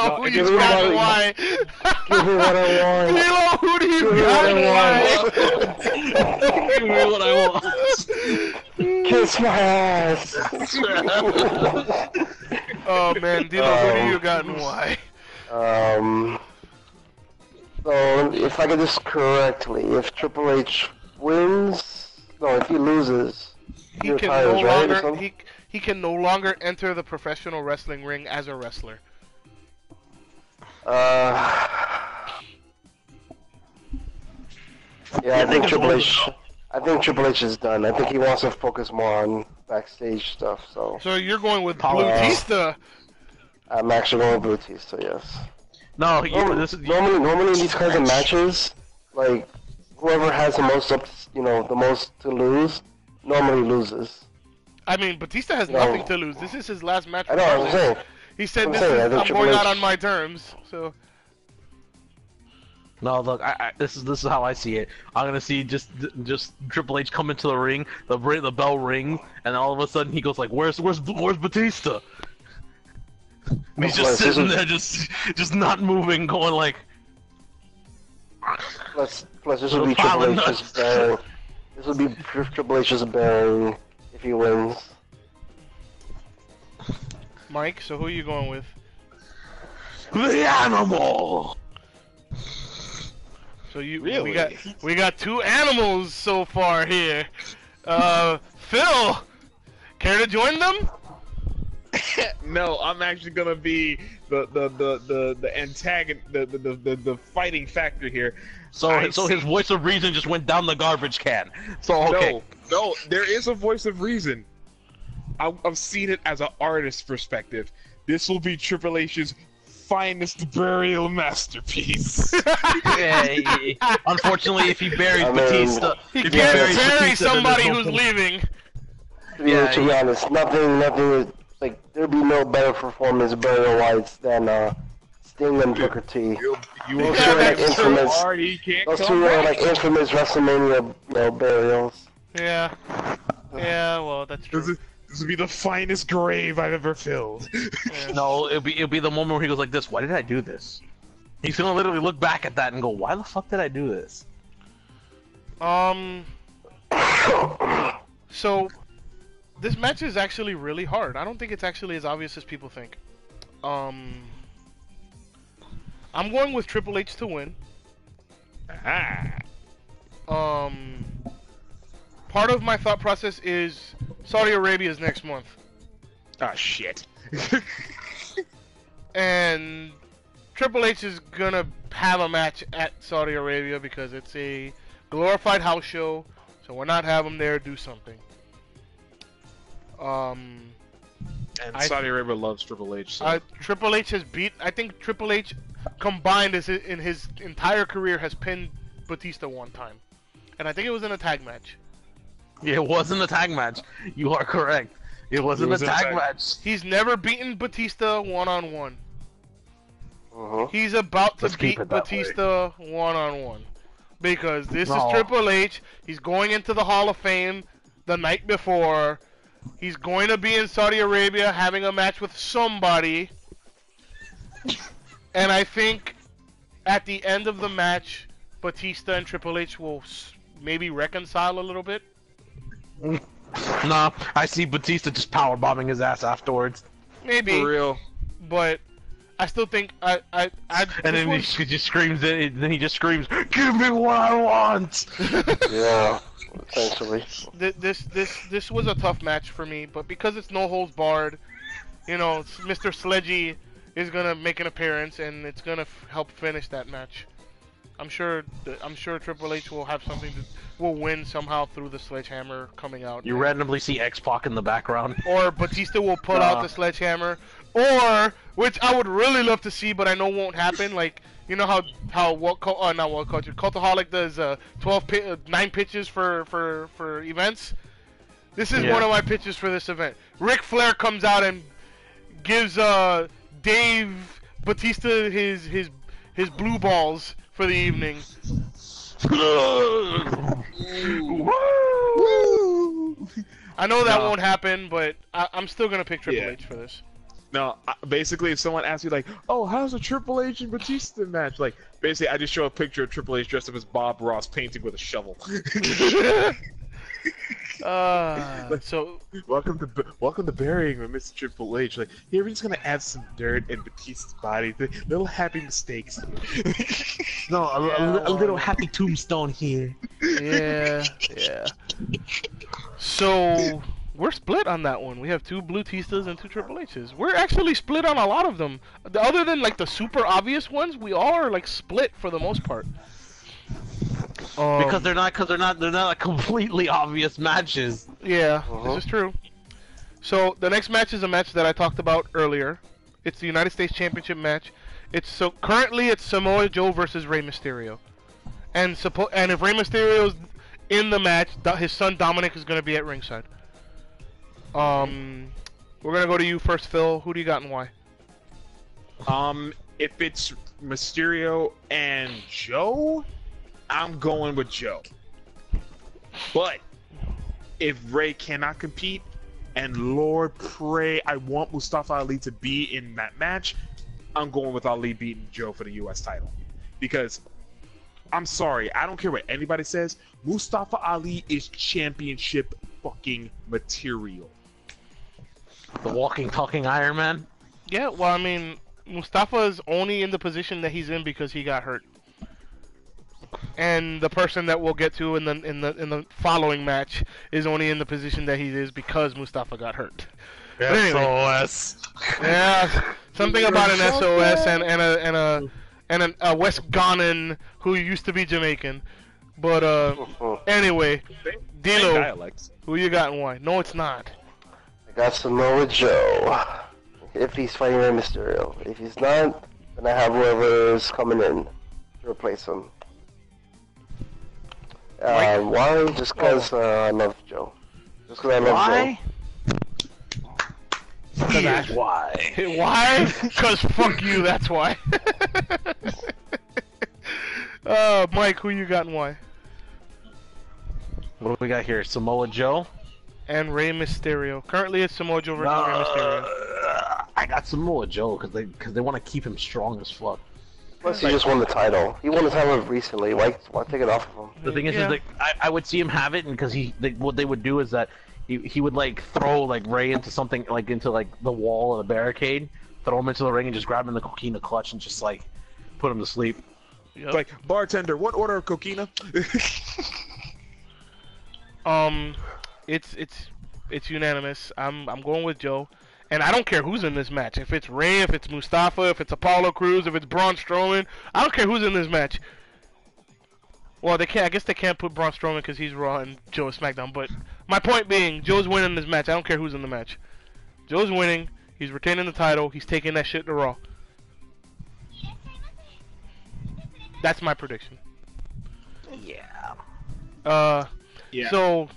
No, who give you me got what and I- why? Give me what I want. Tilo, who do you Give me got what and why? Give me what I want. Kiss my ass. Oh man, Tilo, who do you got and why? So if I get this correctly, if Triple H wins, no, if he loses, he He can retires, no right? Or longer something? he can no longer enter the professional wrestling ring as a wrestler. Yeah, I think it's Triple old H. I think Triple H is done. I think he wants to focus more on backstage stuff. So So you're going with Power. Blue Tista. I'm actually going with Batista. Yes. No, Normally in these kinds of matches, like whoever has the most the most to lose, normally loses. I mean, Batista has No. nothing to lose. This is his last match. I know. I'm regardless. saying. He said, I'm "This saying, I is think I'm Triple going out H- on my terms." So No, look, this is how I see it. I'm gonna see just Triple H come into the ring, the bell rings, and all of a sudden he goes like, "Where's Batista?" And he's just Plus, sitting there, just not moving, going like, Plus this Little would be pile Triple of H's nuts. bearing. This would be Triple H's bearing if he wins. Mike, so who are you going with? "The animal." So you Really? we got 2 animals so far here. Phil, care to join them? No, I'm actually gonna be the antagonist, the fighting factor here. So his voice of reason just went down the garbage can. So okay. No, there is a voice of reason. I've seen it as an artist's perspective. This will be Triple H's finest burial masterpiece. Unfortunately, if he buries I mean, Batista, He if can't buries bury Batista, then somebody there's no who's point. leaving. To be honest, nothing is like there'd be no better performance burial-wise than Sting and Booker T. You Those will two are like that's true. infamous. hard, he can't Those come two are back. like infamous WrestleMania burials. Yeah. Yeah, well, that's true. This will be the finest grave I've ever filled. No, it'll be the moment where he goes like this. Why did I do this? He's gonna literally look back at that and go, "Why the fuck did I do this?" So this match is actually really hard. I don't think it's actually as obvious as people think. I'm going with Triple H to win. Ah. Part of my thought process is Saudi Arabia is next month, Ah, shit. and Triple H is gonna have a match at Saudi Arabia because it's a glorified house show, so why not have him there do something? And I- Saudi Arabia loves Triple H. So. Triple H has beat. I think Triple H combined in his entire career has pinned Batista one time, and I think it was in a tag match. It wasn't a tag match. You are correct. It wasn't a tag match. He's never beaten Batista one-on-one. Uh-huh. He's about to Let's keep beat it that Batista one-on-one because this No. is Triple H. He's going into the Hall of Fame the night before. He's going to be in Saudi Arabia having a match with somebody. And I think at the end of the match, Batista and Triple H will maybe reconcile a little bit. Nah, I see Batista just power bombing his ass afterwards. Maybe. For real. But I still think I and then he just screams it. Then he just screams, "Give me what I want!" Yeah, essentially. This was a tough match for me, but because it's no holds barred, you know, Mr. Sledgy is gonna make an appearance, and it's gonna help finish that match. I'm sure Triple H will have something will win somehow through the sledgehammer coming out. You randomly see X-Pac in the background. Or Batista will pull out the sledgehammer, or which I would really love to see, but I know won't happen. Like, you know how not World Culture Cultaholic does 9 pitches for events. This is one of my pitches for this event. Ric Flair comes out and gives Dave Batista his blue balls for the evening. I know that won't happen, but I'm still gonna pick Triple H for this. No, basically, if someone asks you like, "Oh, how's a Triple H and Batista match?" Like, basically, I just show a picture of Triple H dressed up as Bob Ross painting with a shovel. So welcome to burying with Mr. Triple H. Like, here we're just gonna add some dirt in Batista's body, little happy mistakes. No, a little happy tombstone here. Yeah. So we're split on that one. We have 2 Batistas and 2 Triple H's. We're actually split on a lot of them. Other than like the super obvious ones, we all are like split for the most part. Because they're not like completely obvious matches. Yeah, this is true. So the next match is a match that I talked about earlier. It's the United States Championship match. Currently it's Samoa Joe versus Rey Mysterio, and if Rey Mysterio's in the match, his son Dominic is going to be at ringside. We're gonna go to you first, Phil. Who do you got and why? If it's Mysterio and Joe, I'm going with Joe. But if Ray cannot compete, and Lord pray I want Mustafa Ali to be in that match, I'm going with Ali beating Joe for the U.S. title. Because, I'm sorry, I don't care what anybody says, Mustafa Ali is championship fucking material. The walking, talking Iron Man? Yeah, well, I mean, Mustafa is only in the position that he's in because he got hurt. And the person that we'll get to in the following match is only in the position that he is because Mustafa got hurt. SOS. Yeah, something about an SOS and a West Ghanan who used to be Jamaican. But anyway, Dilo, who you got and why? No, it's not. I got Samoa Joe. If he's fighting Rey Mysterio. If he's not, then I have whoever's coming in to replace him. Why? Just because I love Joe. Just because I love Joe. Why? Why? Because fuck you, that's why. Mike, who you got and why? What do we got here? Samoa Joe? And Rey Mysterio. Currently it's Samoa Joe versus Rey Mysterio. I got Samoa Joe because they want to keep him strong as fuck. Plus, he just won the title. He won the title recently. Why take it off of him? The thing is like I would see him have it, and because what they would do is that he would like throw like Ray into something like into like the wall or the barricade, throw him into the ring, and just grab him in the coquina clutch and just like put him to sleep. Yep. Like, bartender, what order of coquina? It's unanimous. I'm going with Joe. And I don't care who's in this match. If it's Ray, if it's Mustafa, if it's Apollo Crews, if it's Braun Strowman. I don't care who's in this match. Well, they can't. I guess they can't put Braun Strowman because he's Raw and Joe is SmackDown. But my point being, Joe's winning this match. I don't care who's in the match. Joe's winning. He's retaining the title. He's taking that shit to Raw. That's my prediction. Yeah. Yeah. So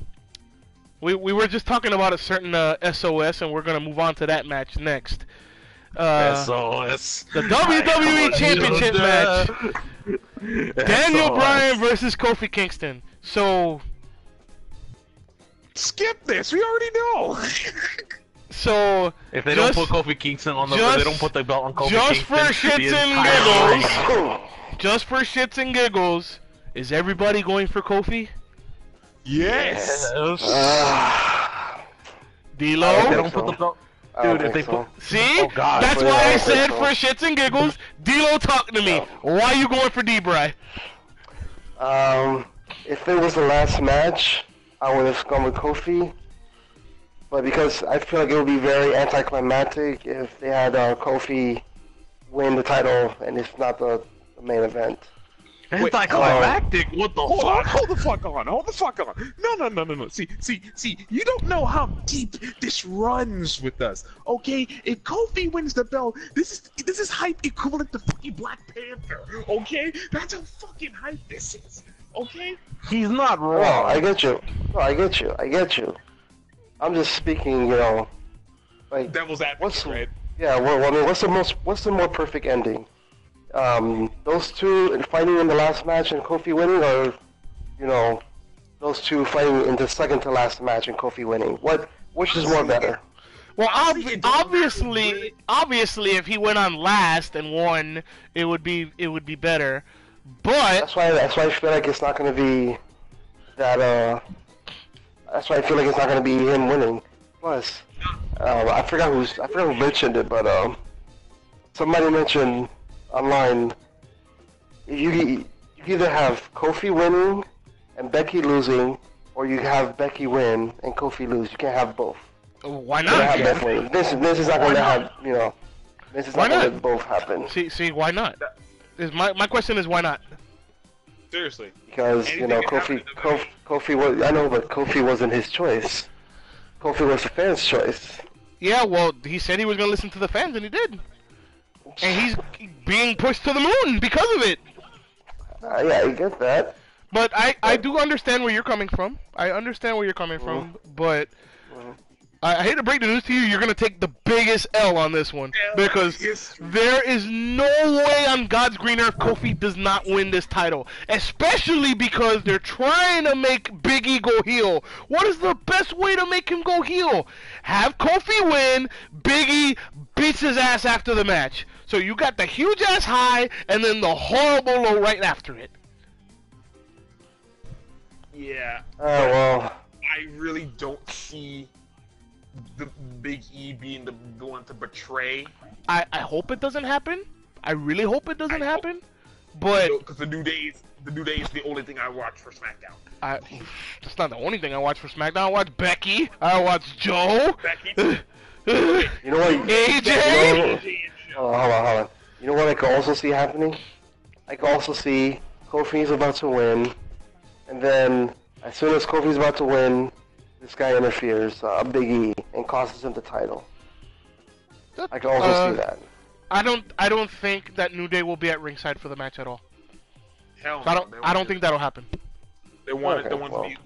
we were just talking about a certain SOS, and we're gonna move on to that match next. SOS. The WWE Championship match. Daniel Bryan versus Kofi Kingston. So skip this. We already know. So if they don't put Kofi Kingston on they don't put the belt on Kofi Kingston. Just for shits and giggles. Is everybody going for Kofi? Yes. D'Lo? They don't put the belt. Dude, if they put. See? Oh, God. That's Yeah, why I I think said so. for shits and giggles, D'Lo talking to me. Yeah. Why are you going for D-Bry? If it was the last match, I would have gone with Kofi. But because I feel like it would be very anticlimactic if they had Kofi win the title and it's not the main event. Anticlimactic? What the Hold on, fuck? hold the fuck on. No. See, you don't know how deep this runs with us, okay? If Kofi wins the belt, this is hype equivalent to fucking Black Panther, okay? That's how fucking hype this is, okay? He's not Oh, wrong. I get you. No, I get you. I'm just speaking, like Devil's what's advocate, right? yeah. Well, I mean, what's the more perfect ending? Those two fighting in the last match and Kofi winning, or those two fighting in the second to last match and Kofi winning. Which is more better? Well, Honestly, it don't matter. obviously, if he went on last and won, it would be better. But That's why I feel like it's not going to be that. That's why I feel like it's not going to be him winning. Plus, I forgot who mentioned it, but somebody mentioned online. You either have Kofi winning and Becky losing, or you have Becky win and Kofi lose. You can't have both. why You can't not? have Becky win. This is not going to have This is Why not going not? to both happen See, why not? My question is why not? Seriously. because Anything can happen in WWE. Kofi was, I know, but Kofi wasn't his choice. Kofi was the fans' choice. Yeah, well, he said he was gonna listen to the fans, and he did. And he's being pushed to the moon because of it. Yeah, I get that. But I do understand where you're coming from. I understand where you're coming from, but I hate to break the news to you, you're going to take the biggest L on this one. Because there is no way on God's green earth Kofi does not win this title. Especially because they're trying to make Big E go heel. What is the best way to make him go heel? Have Kofi win, Big E beats his ass after the match. So you got the huge ass high, and then the horrible low right after it. Yeah. Oh, well. I really don't see the Big E being the one to betray. I hope it doesn't happen. I really hope it doesn't happen. But Because the New Day is the only thing I watch for SmackDown. that's not the only thing I watch for SmackDown. I watch Becky. I watch Joe. Becky. You know what? AJ. Hold on. You know what I could also see happening? I could also see Kofi's about to win, and then as soon as Kofi's about to win, this guy interferes, Big E, and costs him the title. I can also see that. I don't think that New Day will be at ringside for the match at all. Hell So no, I don't think that'll happen. They want Okay, to be.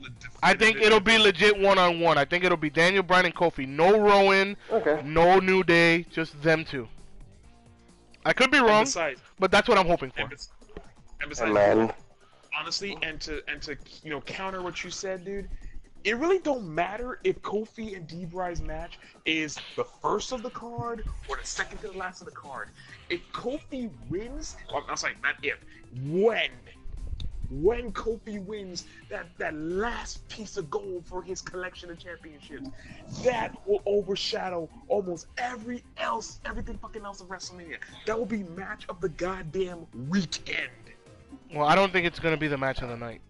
I think it'll be legit one-on-one. I think it'll be Daniel Bryan and Kofi. No Rowan, Okay. no New Day, just them two. I could be wrong, but that's what I'm hoping for. And Hey, besides, man. honestly, and to counter what you said, dude, it really don't matter if Kofi and D-Bry's match is the first of the card or the second to the last of the card. If Kofi wins, I'm sorry, not if, when Kofi wins that last piece of gold for his collection of championships, that will overshadow almost everything fucking else of WrestleMania. That will be match of the goddamn weekend. Well, I don't think it's gonna be the match of the night.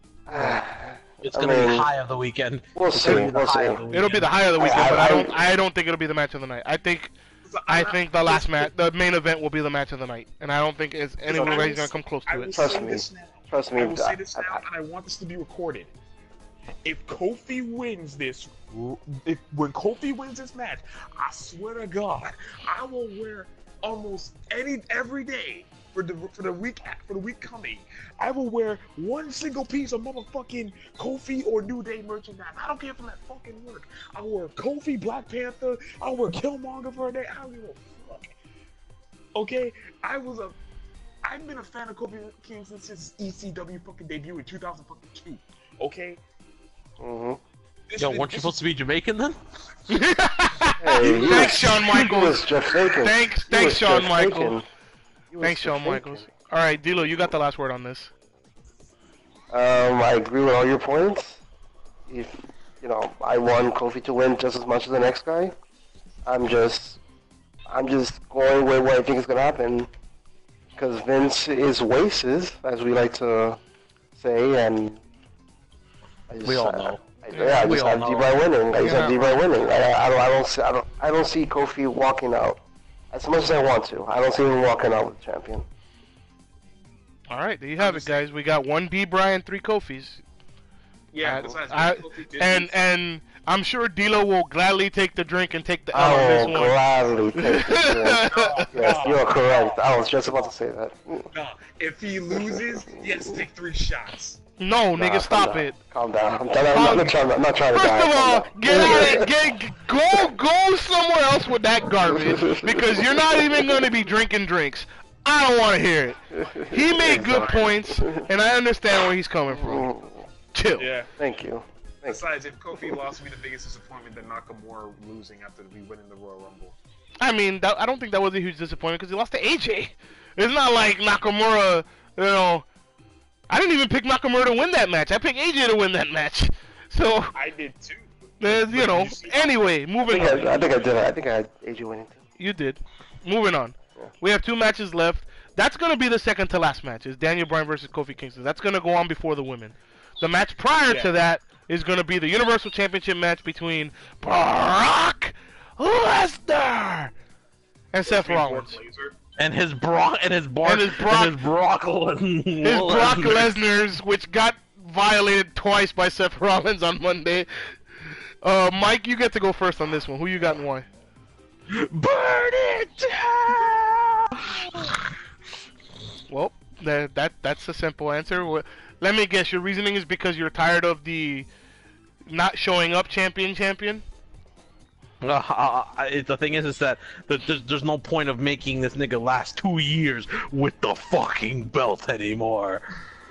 It's gonna be high of the weekend. We'll It's gonna see. be the We'll high see. of the weekend. It'll be the high of the weekend, but I- I don't think it'll be the match of the night. I think the last match, the main event, will be the match of the night, and I don't think anybody's gonna come close to it. Trust me. Trust me. I will say this now, and I want this to be recorded. If Kofi wins this, when Kofi wins this match, I swear to God, I will wear almost every day for the week coming. I will wear one single piece of motherfucking Kofi or New Day merchandise. I don't care if I'm at fucking work. I'll wear Kofi, Black Panther. I'll wear Killmonger for a day. I don't give a fuck. Okay, I've been a fan of Kofi King since his ECW fucking debut in 2002. Okay. Mm-hmm. Yo, weren't you supposed to be Jamaican then? Hey, Thanks, Shawn Michaels. Thanks, Shawn Michaels. Thanks, Shawn Michaels. All right, D'Lo, you got the last word on this. I agree with all your points. If I want Kofi to win just as much as the next guy. I'm just going with what I think is gonna happen because Vince is wasted, as we like to say, and We all know. I just have D-Bry winning. I just have D-Bry winning. I don't see Kofi walking out as much as I want to. I don't see him walking out with the champion. All right, there you have it, guys. We got 1 D-Bry and 3 Kofis. Yeah, and I'm sure D'Lo will gladly take the drink and take the L I on this will one. gladly take the drink. Yes, you're correct. I was just about to say that. No, if he loses, he has to take 3 shots. No, nigga, stop it. Calm down. I'm not trying to First die. of all, go somewhere else with that garbage because you're not even going to be drinking drinks. I don't want to hear it. He made good points, and I understand where he's coming from. Chill. Yeah. Thank you. Besides, if Kofi lost, would be the biggest disappointment than Nakamura losing after we win in the Royal Rumble. I mean, I don't think that was a huge disappointment because he lost to AJ. It's not like Nakamura, I didn't even pick Nakamura to win that match. I picked AJ to win that match. So I did too. Anyway, moving on. I think I did. I think I had AJ winning too. You did. Moving on. Yeah. We have 2 matches left. That's going to be the second to last match. Is Daniel Bryan versus Kofi Kingston. That's going to go on before the women. The match prior to that is going to be the Universal Championship match between Brock Lesnar and Seth Rollins. And his Brock Lesnar's, which got violated twice by Seth Rollins on Monday. Mike, you get to go first on this one. Who you got and why? Burn it down! Well, that's a simple answer. Let me guess. Your reasoning is because you're tired of the not showing up champion. The thing is that there's no point of making this nigga last 2 years with the fucking belt anymore.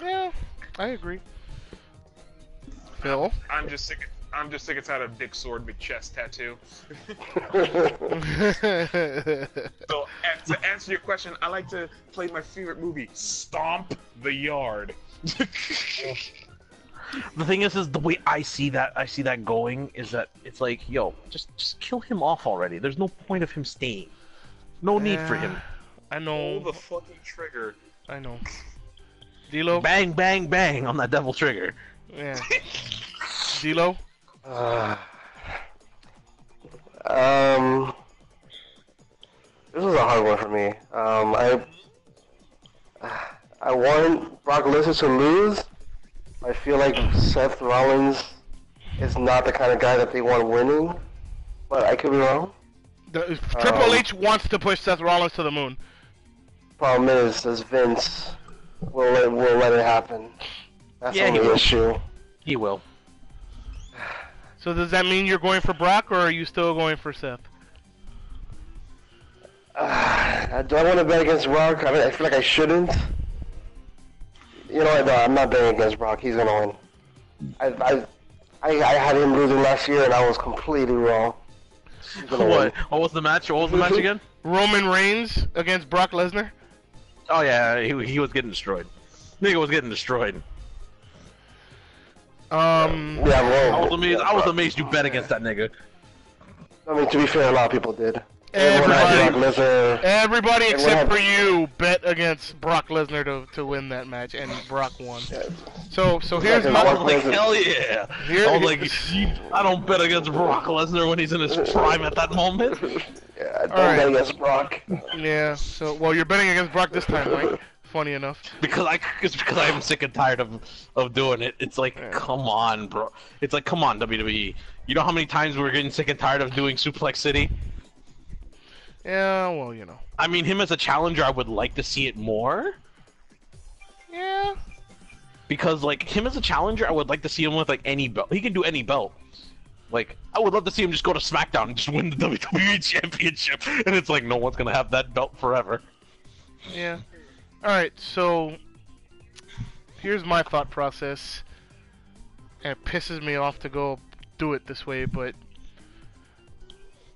Yeah, I agree. Phil? I'm just sick and tired of Dick Sword McChest tattoo. So, to answer your question, I like to play my favorite movie, Stomp the Yard. The thing is the way I see that going is that it's like, yo, just kill him off already. There's no point of him staying. No need for him. I know. Pull the fucking trigger. I know. D'Lo? Bang, bang, bang on that devil trigger. Yeah. D'Lo? This is a hard one for me. I want Brock Lesnar to lose. I feel like Seth Rollins is not the kind of guy that they want winning, but I could be wrong. Triple H wants to push Seth Rollins to the moon. Problem is Vince will let it happen. That's the only issue. He will. So does that mean you're going for Brock, or are you still going for Seth? Do I want to bet against Brock? I mean, I feel like I shouldn't. You know what? No, I'm not betting against Brock. He's gonna win. I had him losing last year, and I was completely wrong. What? What was the match? What was the match again? Roman Reigns against Brock Lesnar. Oh yeah, he was getting destroyed. Nigga was getting destroyed. Yeah, I was amazed you bet against that nigga. I mean, to be fair, a lot of people did. Everybody except for you bet against Brock Lesnar to win that match, and Brock won. Yeah. So here's my... I was like, hell yeah! I was like, I don't bet against Brock Lesnar when he's in his prime at that moment. Yeah, I don't bet against Brock. Yeah, so, well, you're betting against Brock this time, Mike. Funny enough. Because I'm sick and tired of doing it. It's like, come on, bro. It's like, come on, WWE. You know how many times we're getting sick and tired of doing Suplex City? Yeah, well, you know. I mean, him as a challenger, I would like to see it more. Yeah. Because, like, him as a challenger, I would like to see him with, like, any belt. He can do any belt. Like, I would love to see him just go to SmackDown and just win the WWE Championship. And it's like, no one's gonna have that belt forever. Yeah. Alright, so... here's my thought process. And it pisses me off to go do it this way, but...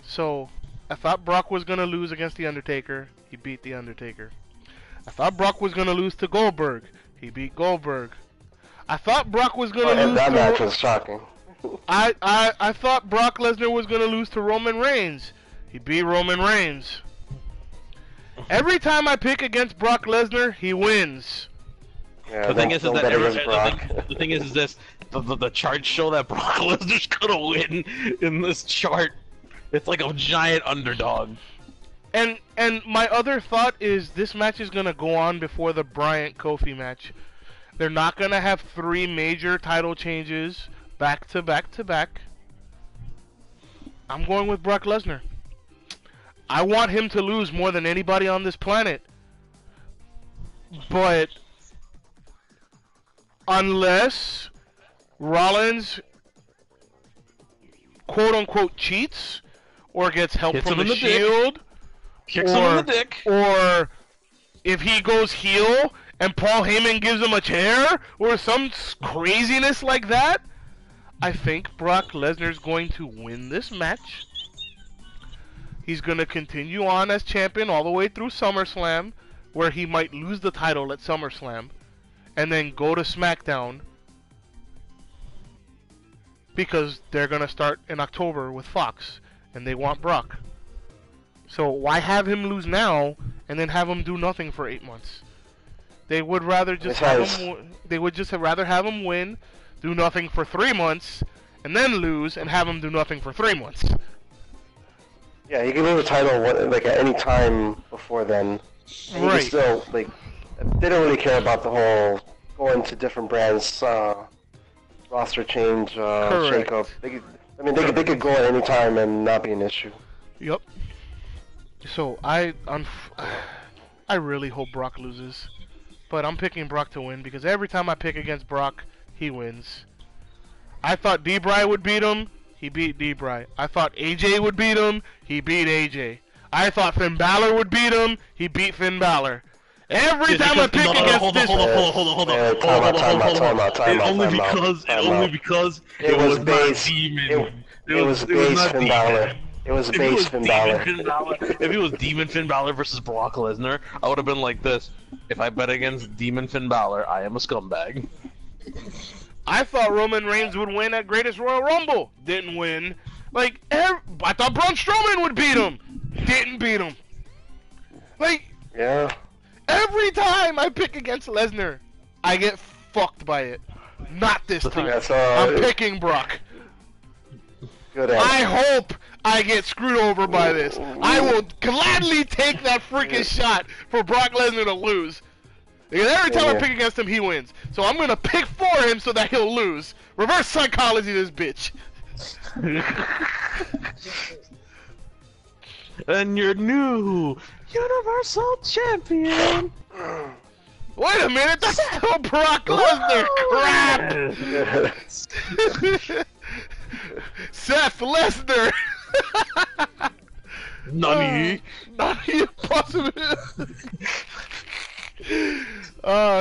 So... I thought Brock was going to lose against The Undertaker. He beat The Undertaker. I thought Brock was going to lose to Goldberg. He beat Goldberg. I thought Brock was gonna lose. That match was shocking. I thought Brock Lesnar was gonna lose to Roman Reigns. He beat Roman Reigns. Every time I pick against Brock Lesnar, he wins. Yeah, the thing is that the thing is this: the charts show that Brock Lesnar's gonna win in this chart. It's like a giant underdog. And my other thought is this match is gonna go on before the Bryant Kofi match. They're not gonna have 3 major title changes back to back to back. I'm going with Brock Lesnar. I want him to lose more than anybody on this planet. But unless Rollins quote unquote cheats or gets help from the Shield, kicks him in the dick, or if he goes heel and Paul Heyman gives him a chair or some craziness like that, I think Brock Lesnar's going to win this match. He's going to continue on as champion all the way through SummerSlam, where he might lose the title at SummerSlam, and then go to SmackDown, because they're going to start in October with Fox, and they want Brock. So why have him lose now, and then have him do nothing for 8 months? They would rather just have him. They would just rather have him win, do nothing for 3 months, and then lose, and have him do nothing for 3 months. Yeah, he can lose the title like at any time before then. And Right. He can still like they don't really care about the whole going to different brands, roster change, shake up. They could go at any time and not be an issue. Yep. So I really hope Brock loses, but I'm picking Brock to win because every time I pick against Brock, he wins. I thought D-Bry would beat him. He beat D-Bry. I thought AJ would beat him. He beat AJ. I thought Finn Balor would beat him. He beat Finn Balor. Every time I pick against this... Hold on. Only because it was base. Demon. It was base Finn Balor. It was base Finn Balor. If it was Demon Finn Balor versus Brock Lesnar, I would have been like this. If I bet against Demon Finn Balor, I am a scumbag. I thought Roman Reigns would win at Greatest Royal Rumble. Didn't win. I thought Braun Strowman would beat him. Didn't beat him. Yeah. Every time I pick against Lesnar, I get fucked by it. Not this time. I'm picking Brock. Good I hope I get screwed over by this. I will gladly take that freaking shot for Brock Lesnar to lose. Because every time I pick against him, he wins. So I'm going to pick for him so that he'll lose. Reverse psychology this bitch. And your new Universal Champion. Wait a minute, that's still Brock Lesnar. Crap. Seth Lesnar. Nani? Nani possible.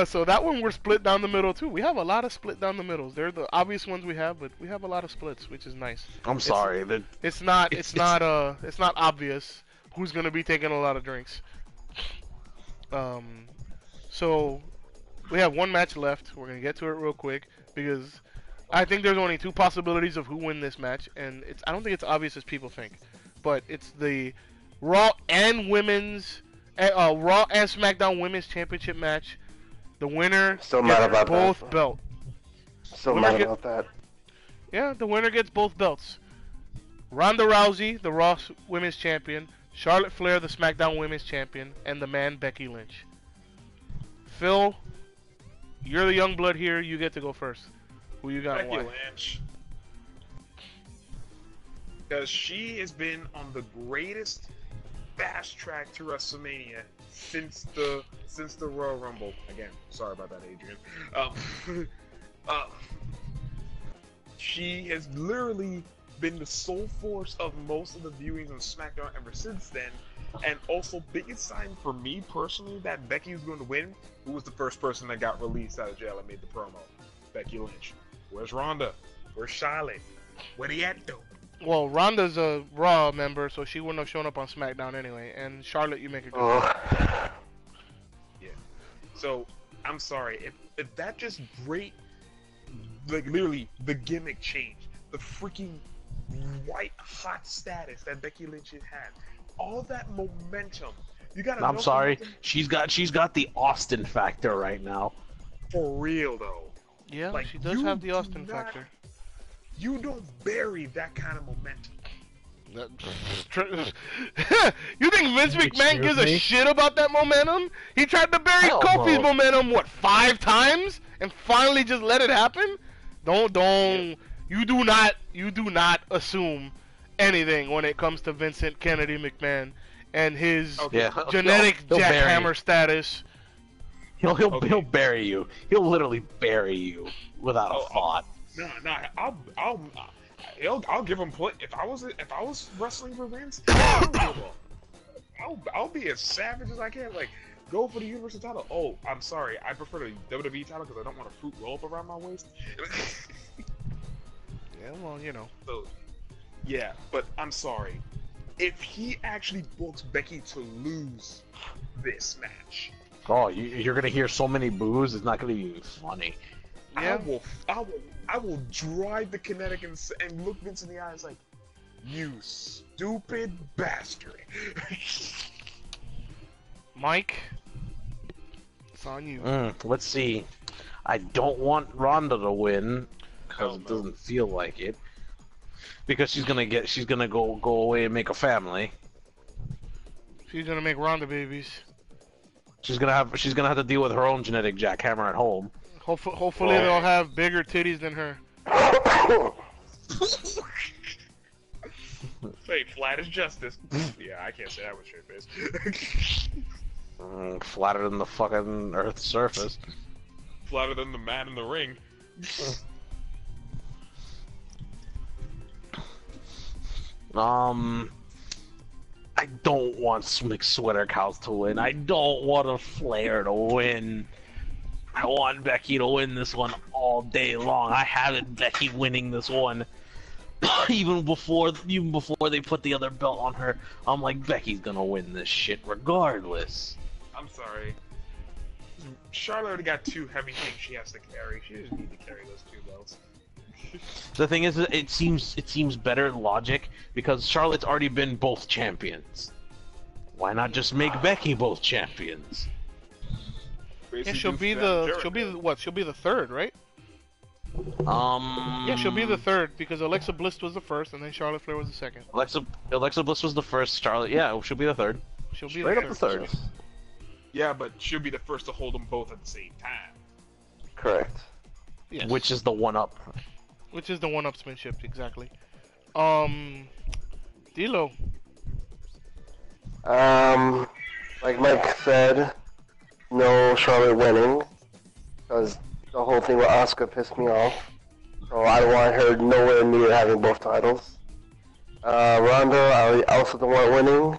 So that one we're split down the middle too. We have a lot of split down the middles. They're the obvious ones we have, but we have a lot of splits, which is nice. I'm sorry. It's not obvious who's gonna be taking a lot of drinks. So we have one match left. We're gonna get to it real quick because I think there's only 2 possibilities of who win this match, and I don't think it's obvious as people think, but it's the Raw and Raw and SmackDown Women's Championship match. The winner Still mad gets about both that. belts. Still mad about that. Yeah, the winner gets both belts. Ronda Rousey, the Raw Women's Champion, Charlotte Flair, the SmackDown Women's Champion, and the man Becky Lynch. Phil, you're the young blood here. You get to go first. Who you got? Becky Lynch. Because she has been on the greatest fast track to WrestleMania since the Royal Rumble. Again, sorry about that, Adrian. She has literally been the sole force of most of the viewings on SmackDown ever since then. And also, biggest sign for me personally that Becky was going to win, who was the first person that got released out of jail and made the promo? Becky Lynch. Where's Ronda? Where's Charlotte? Where they at though? Well, Ronda's a Raw member, so she wouldn't have shown up on SmackDown anyway. And Charlotte, you make a good point. Yeah. So, I'm sorry. If that just great like literally the gimmick change, the freaking white hot status that Becky Lynch has had, all that momentum. You got. I'm sorry, she's got the Austin factor right now. For real though. Yeah, Like, she does have the Austin factor. You don't bury that kind of momentum. You think Vince McMahon gives a shit about that momentum? He tried to bury Hell Kofi's no. momentum, what, 5 times? And finally just let it happen? You do not assume anything when it comes to Vincent Kennedy McMahon and his genetic he'll jackhammer status. He'll bury you. He'll literally bury you without a thought. I'll give him play. If I was wrestling for Vince, I'll be as savage as I can. Like, go for the Universal title. Oh, I'm sorry, I prefer the WWE title because I don't want a fruit roll up around my waist. Yeah, well, you know. So, yeah, but I'm sorry. If he actually books Becky to lose this match, oh, you're gonna hear so many boos. It's not gonna be funny. Yeah. I will drive the kinetic and look Vince in the eyes like, you stupid bastard. Mike, it's on you. Let's see. I don't want Ronda to win because it doesn't feel like it. Because she's gonna go away and make a family. She's gonna make Ronda babies. She's gonna have to deal with her own genetic jackhammer at home. Hopefully they'll have bigger titties than her. Say flat as justice. Yeah, I can't say that with straight face. Flatter than the fucking Earth's surface. Flatter than the man in the ring. I don't want McSweater Cows to win. I don't want a Flair to win. I want Becky to win this one all day long. I haven't Becky winning this one. even before they put the other belt on her. I'm like, Becky's gonna win this shit regardless. I'm sorry. Charlotte already got 2 heavy things she has to carry. She doesn't need to carry those 2 belts. The thing is, it seems better logic because Charlotte's already been both champions. Why not just make Becky both champions? Yeah, she'll be the third, right? Yeah, she'll be the third because Alexa Bliss was the first, and then Charlotte Flair was the second. Alexa Bliss was the first. Charlotte, yeah, she'll be the third. She'll be straight up the third. Yeah, but she'll be the first to hold them both at the same time. Correct. Yes. Which is the one-up. Which is the one-upsmanship, exactly. D'Lo. Like Mike said, no Charlotte winning, because the whole thing with Asuka pissed me off. So I want her nowhere near having both titles. Ronda, I also don't want winning.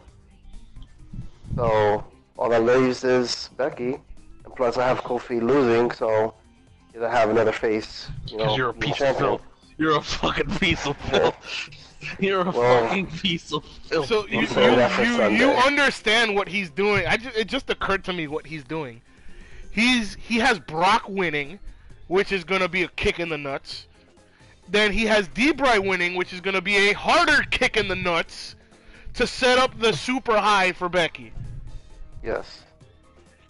So all that leaves is Becky, and plus I have Kofi losing, so either have another face, you know. Because you're a piece of filth. You're a fucking piece of filth. You're a fucking piece of filth. So you understand what he's doing. It just occurred to me what he's doing. He has Brock winning, which is gonna be a kick in the nuts. Then he has D-Bry winning, which is gonna be a harder kick in the nuts to set up the super high for Becky. Yes.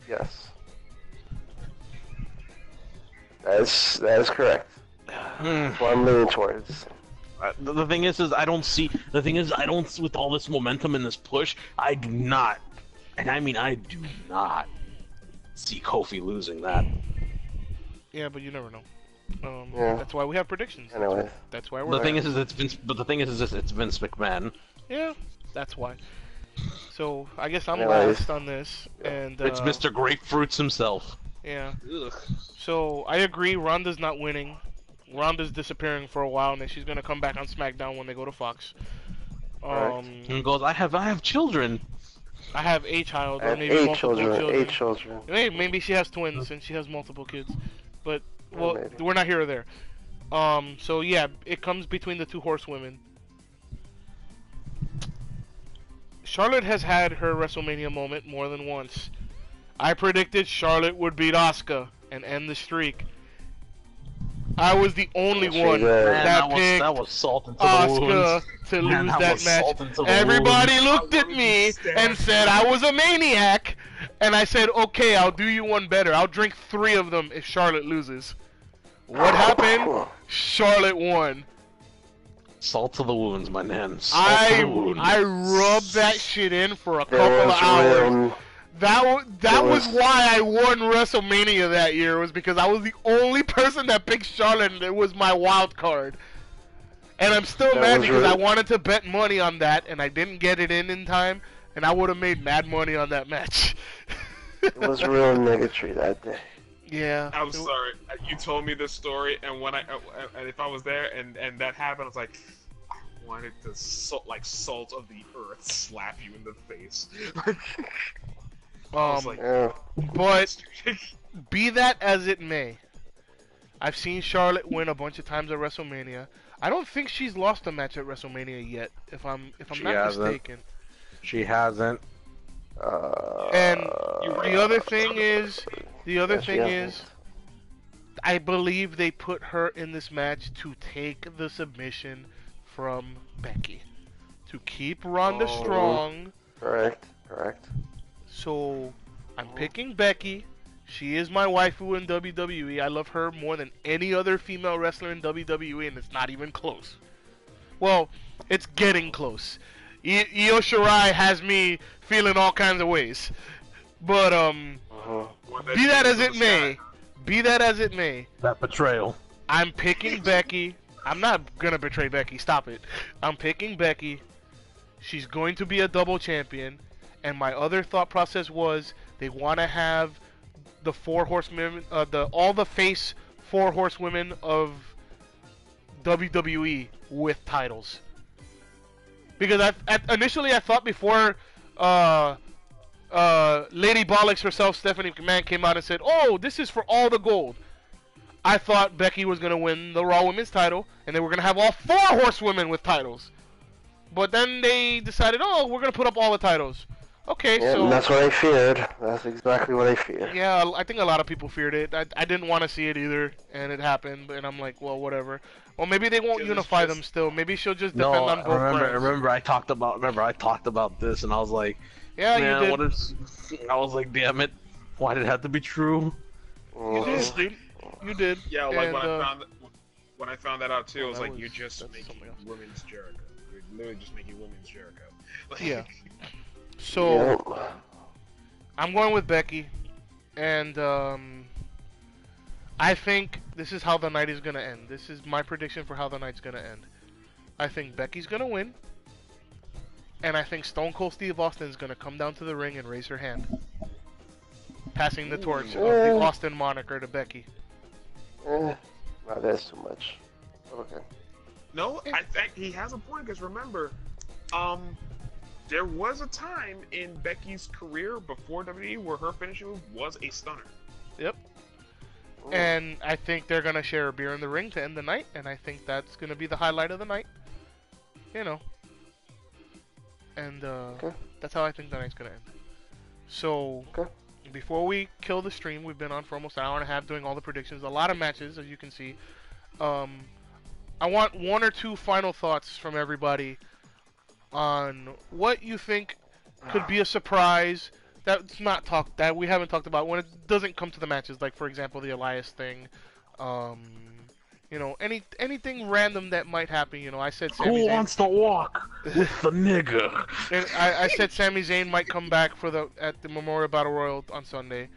Yes. That is correct. That's what I'm leaning towards. The thing is I don't see. The thing is, I don't. With all this momentum and this push, I do not, and I mean I do not see Kofi losing that. Yeah, but you never know. Yeah. That's why we have predictions. Anyway. That's why we're. The thing is it's Vince. But the thing is it's Vince McMahon. Yeah, that's why. So I guess I'm last on this, and it's Mr. Grapefruits himself. Yeah. Ugh. So I agree. Ronda's not winning. Ronda's disappearing for a while, and then she's gonna come back on SmackDown when they go to Fox. And goes, I have children. I have a child, or maybe 8 multiple children. 8 children. Hey, maybe she has twins and she has multiple kids, but well, maybe. we're not here or there. So yeah, it comes between the 2 horsewomen. Charlotte has had her WrestleMania moment more than once. I predicted Charlotte would beat Asuka and end the streak. I was the only She one did. Man, that picked that was salt into the wounds. Asuka to Man, lose that that was match. salt into the Everybody wounds. looked at me and said I was a maniac, and I said, okay, I'll do you one better. I'll drink 3 of them if Charlotte loses. What happened? Charlotte won. Salt to the wounds, my man. Salt to the wounds. I rubbed that shit in for a There couple was of hours. real- That was why I won WrestleMania that year, was because I was the only person that picked Charlotte, and it was my wild card. And I'm still That mad was because I really- wanted to bet money on that, and I didn't get it in time, and I would have made mad money on that match. It was real negatory that day. Yeah. I'm sorry. You told me this story, and when and if I was there and that happened, I was like, I wanted to salt of the earth slap you in the face. I was like, Yeah. But be that as it may, I've seen Charlotte win a bunch of times at WrestleMania. I don't think she's lost a match at WrestleMania yet, if I'm She not hasn't. mistaken. She hasn't. And the other thing is, Yes, she hasn't. I believe they put her in this match to take the submission from Becky, to keep Ronda strong. Correct. So I'm picking Becky. She is my waifu in WWE. I love her more than any other female wrestler in WWE, and it's not even close. Well, it's getting close. Io Shirai has me feeling all kinds of ways. But be that as it may, That betrayal. I'm picking Becky. I'm not gonna betray Becky. Stop it. I'm picking Becky. She's going to be a double champion. And my other thought process was they want to have the 4 horsemen, all the face 4 horsewomen of WWE with titles. Because initially I thought before Lady Bollocks herself, Stephanie McMahon, came out and said, "Oh, this is for all the gold." I thought Becky was gonna win the Raw Women's title, and they were gonna have all 4 horsewomen with titles. But then they decided, "Oh, we're gonna put up all the titles." Okay, Yeah, so and that's what I feared. That's exactly what I feared. yeah, I think a lot of people feared it. I didn't want to see it either, and it happened. And I'm like, well, whatever. Well, maybe they won't It's unify just- them still. Maybe she'll just No, defend on both brands. remember I talked about this, and I was like, Yeah, man, you did. what is? I was like, damn it, why did it have to be true? You did, dude. You did. yeah, like And, when I found that out too, I was that like, was- you're just that's making something else. women's Jericho. You're literally just making women's Jericho. Yeah. So Yeah. I'm going with Becky, and I think this is how the night is gonna end. This is my prediction for how the night's gonna end. I think Becky's gonna win, and I think Stone Cold Steve Austin is gonna come down to the ring and raise her hand, passing the torch of the Austin moniker to Becky. No, that's too much. Okay. No, I think he has a point because remember, there was a time in Becky's career before WWE where her finishing move was a stunner. Yep. And I think they're gonna share a beer in the ring to end the night, and I think that's gonna be the highlight of the night. You know. And that's how I think the night's gonna end. So Okay. before we kill the stream, we've been on for almost an hour and a half doing all the predictions. A lot of matches, as you can see. I want 1 or 2 final thoughts from everybody on what you think could be a surprise that's not talked that we haven't talked about when it doesn't come to the matches, like for example the Elias thing. You know, anything random that might happen. You know, I said Sami Who Zayn. wants to walk with the nigga? And I said Sami Zayn might come back at the Memorial Battle Royal on Sunday.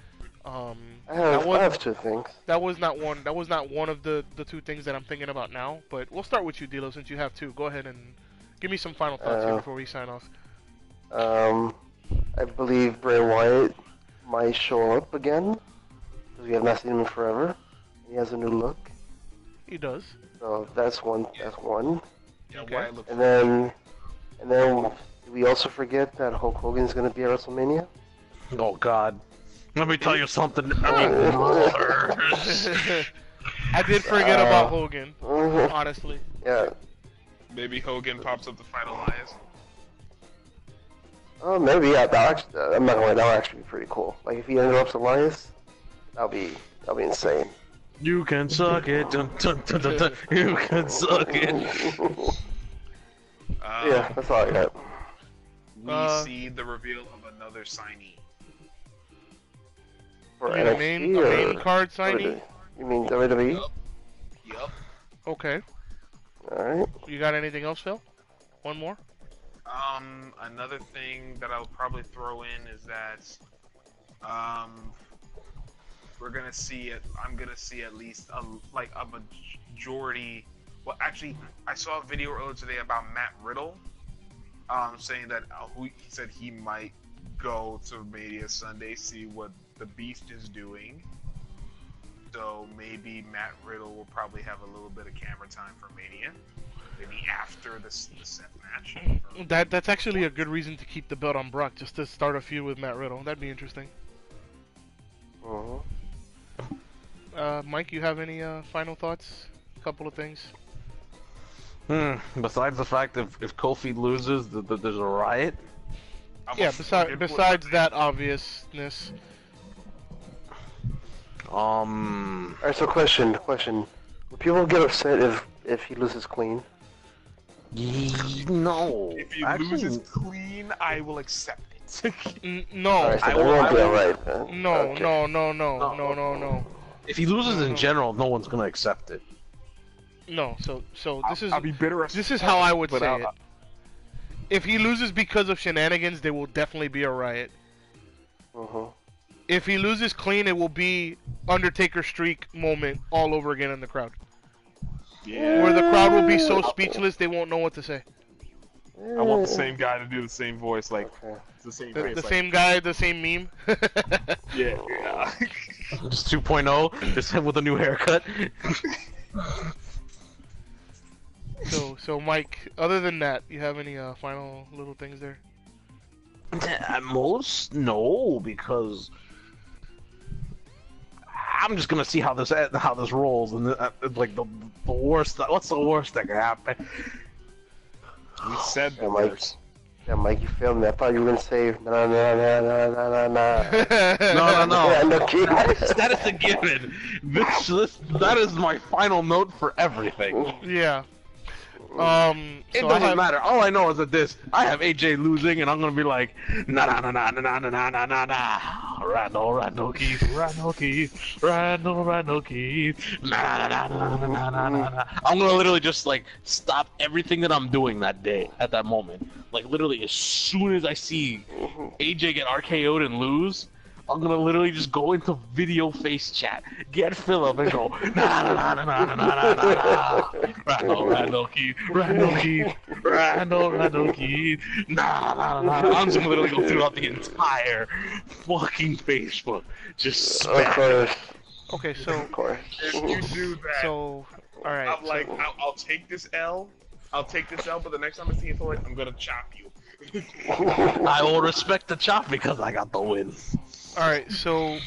I that have 2 things. That was not one. That was not one of the 2 things that I'm thinking about now. But we'll start with you, Dilo, since you have 2. Go ahead and give me some final thoughts here before we sign off. I believe Bray Wyatt might show up again because we have not seen him in forever. He has a new look, He does. so that's one. That's one. Yeah, Okay. why I look And then did we also forget that Hulk Hogan is going to be at WrestleMania? Oh God, let me tell you something. I did forget about Hogan, honestly. Yeah. maybe Hogan pops up to fight Elias. Oh, maybe. Yeah. I'm not gonna lie. That'll actually be pretty cool. Like if he interrupts Elias, that'll be insane. You can suck it. Dun, dun, dun, dun, dun. You can suck it. Yeah, that's all I got. We see the reveal of another signee. For You mean a NXT main or card signing? WWE? You mean WWE? Yup. Okay. Alright. You got anything else, Phil? One more? Another thing that I'll probably throw in is that, we're gonna see it. I'm gonna see at least a majority. Well, actually, I saw a video earlier today about Matt Riddle, saying that he said he might go to Mania Sunday, see what the Beast is doing. So maybe Matt Riddle will probably have a little bit of camera time for Mania. Maybe after the Seth match. That's actually a good reason to keep the belt on Brock, just to start a feud with Matt Riddle. That'd be interesting. Mike, you have any final thoughts? A couple of things. Besides the fact if Kofi loses, there's a riot. Yeah, besides that obviousness. Alright, so question. Will people get upset if he loses clean? No. If he loses clean, I will accept it. No. Alright, so that won't be alright. No, Okay. no. If he loses in general, no one's gonna accept it. No, so this is I'll be bitter. this is how I would but say I'll- it. If he loses because of shenanigans, there will definitely be a riot. If he loses clean, it will be Undertaker streak moment all over again in the crowd. Yeah. Where the crowd will be so speechless they won't know what to say. I want the same guy to do the same voice, like Okay. the same The, face. the like, same guy, the same meme. Yeah. Just 2.0, just him with a new haircut. So Mike, other than that, you have any final little things there? At most, no, because I'm just gonna see how this rolls, and like the worst. What's the worst that can happen? We said the Yeah, Mike. worst. Yeah, Mike, you failed me. I thought you were gonna say nah. No. Yeah, no key. That is a given. That is my final note for everything. Yeah. It So I doesn't have, matter. All I know is that I have AJ losing, and I'm gonna be like, nah. Randall Keith, nah. I'm gonna literally just like stop everything that I'm doing that day at that moment. Like literally, as soon as I see AJ get RKO'd and lose, I'm gonna literally just go into video face chat, get Philip, and go Randall Keith, I'm just gonna literally go throughout the entire fucking Facebook, just Of spam. course. okay, so Of course. If you do that, all right. I'm like, I'll take this L. I'll take this L, but the next time I see you, like, I'm gonna chop you. I will respect the chop because I got the win. All right, so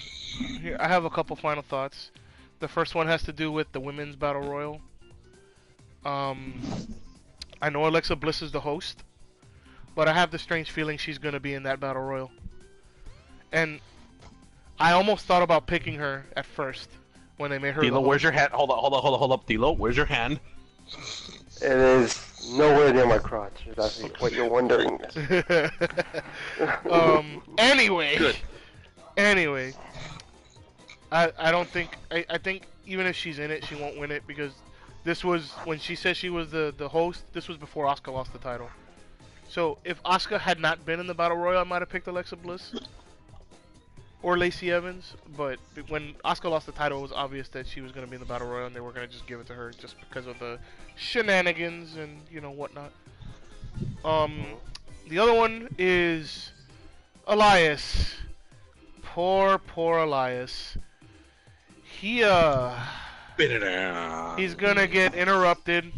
here I have a couple final thoughts. The first one has to do with the women's battle royal. I know Alexa Bliss is the host, but I have the strange feeling she's gonna be in that battle royal. And I almost thought about picking her at first when they made her. D'Lo, where's your hand? Hold up, D'Lo. Where's your hand? It is nowhere near my crotch. If that's what you're wondering. Anyway. Good. Anyway, I don't think I think even if she's in it, she won't win it because this was when she said she was the host. This was before Asuka lost the title. So if Asuka had not been in the battle royal, I might have picked Alexa Bliss or Lacey Evans. But when Asuka lost the title, it was obvious that she was going to be in the battle royal, and they were going to just give it to her just because of the shenanigans and whatnot. The other one is Elias. Poor Elias. He's gonna get interrupted,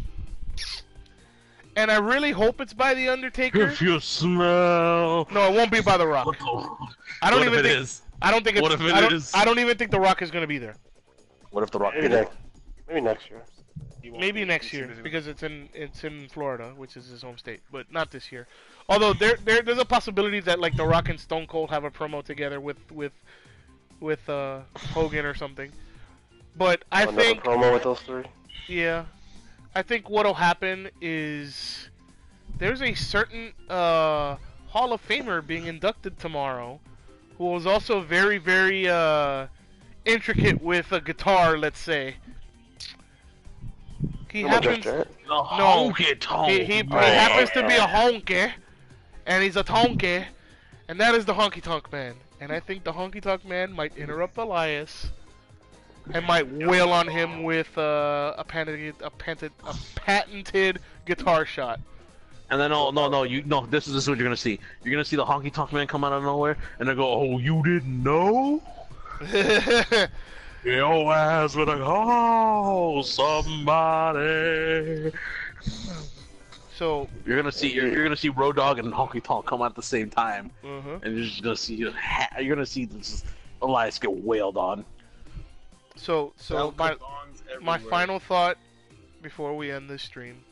and I really hope it's by the Undertaker. If you smell. No, it won't be by the Rock. I don't What even if it think. is? I don't think it's. What if it I don't, is? I don't even think the Rock is gonna be there. What if the Rock Maybe did it? next year. Maybe next year because it's in Florida, which is his home state, but not this year. Although there's a possibility that like the Rock and Stone Cold have a promo together with Hogan or something. But I Another think, promo with those three. yeah, I think what'll happen is there's a certain Hall of Famer being inducted tomorrow, who was also very, very intricate with a guitar, let's say. He happens. The honky tonk. He happens to be a honky, and he's a tonky, and that is the Honky Tonk Man. And I think the Honky Tonk Man might interrupt Elias, and might wail on him with a patented guitar shot. And then this is what you're gonna see. You're gonna see the Honky Tonk Man come out of nowhere, and they go, "Oh, you didn't know?" Your ass with a call somebody. So you're gonna see Road Dogg and Honky Tonk come out at the same time, and you're just gonna see this Elias get wailed on. So my final thought before we end this stream.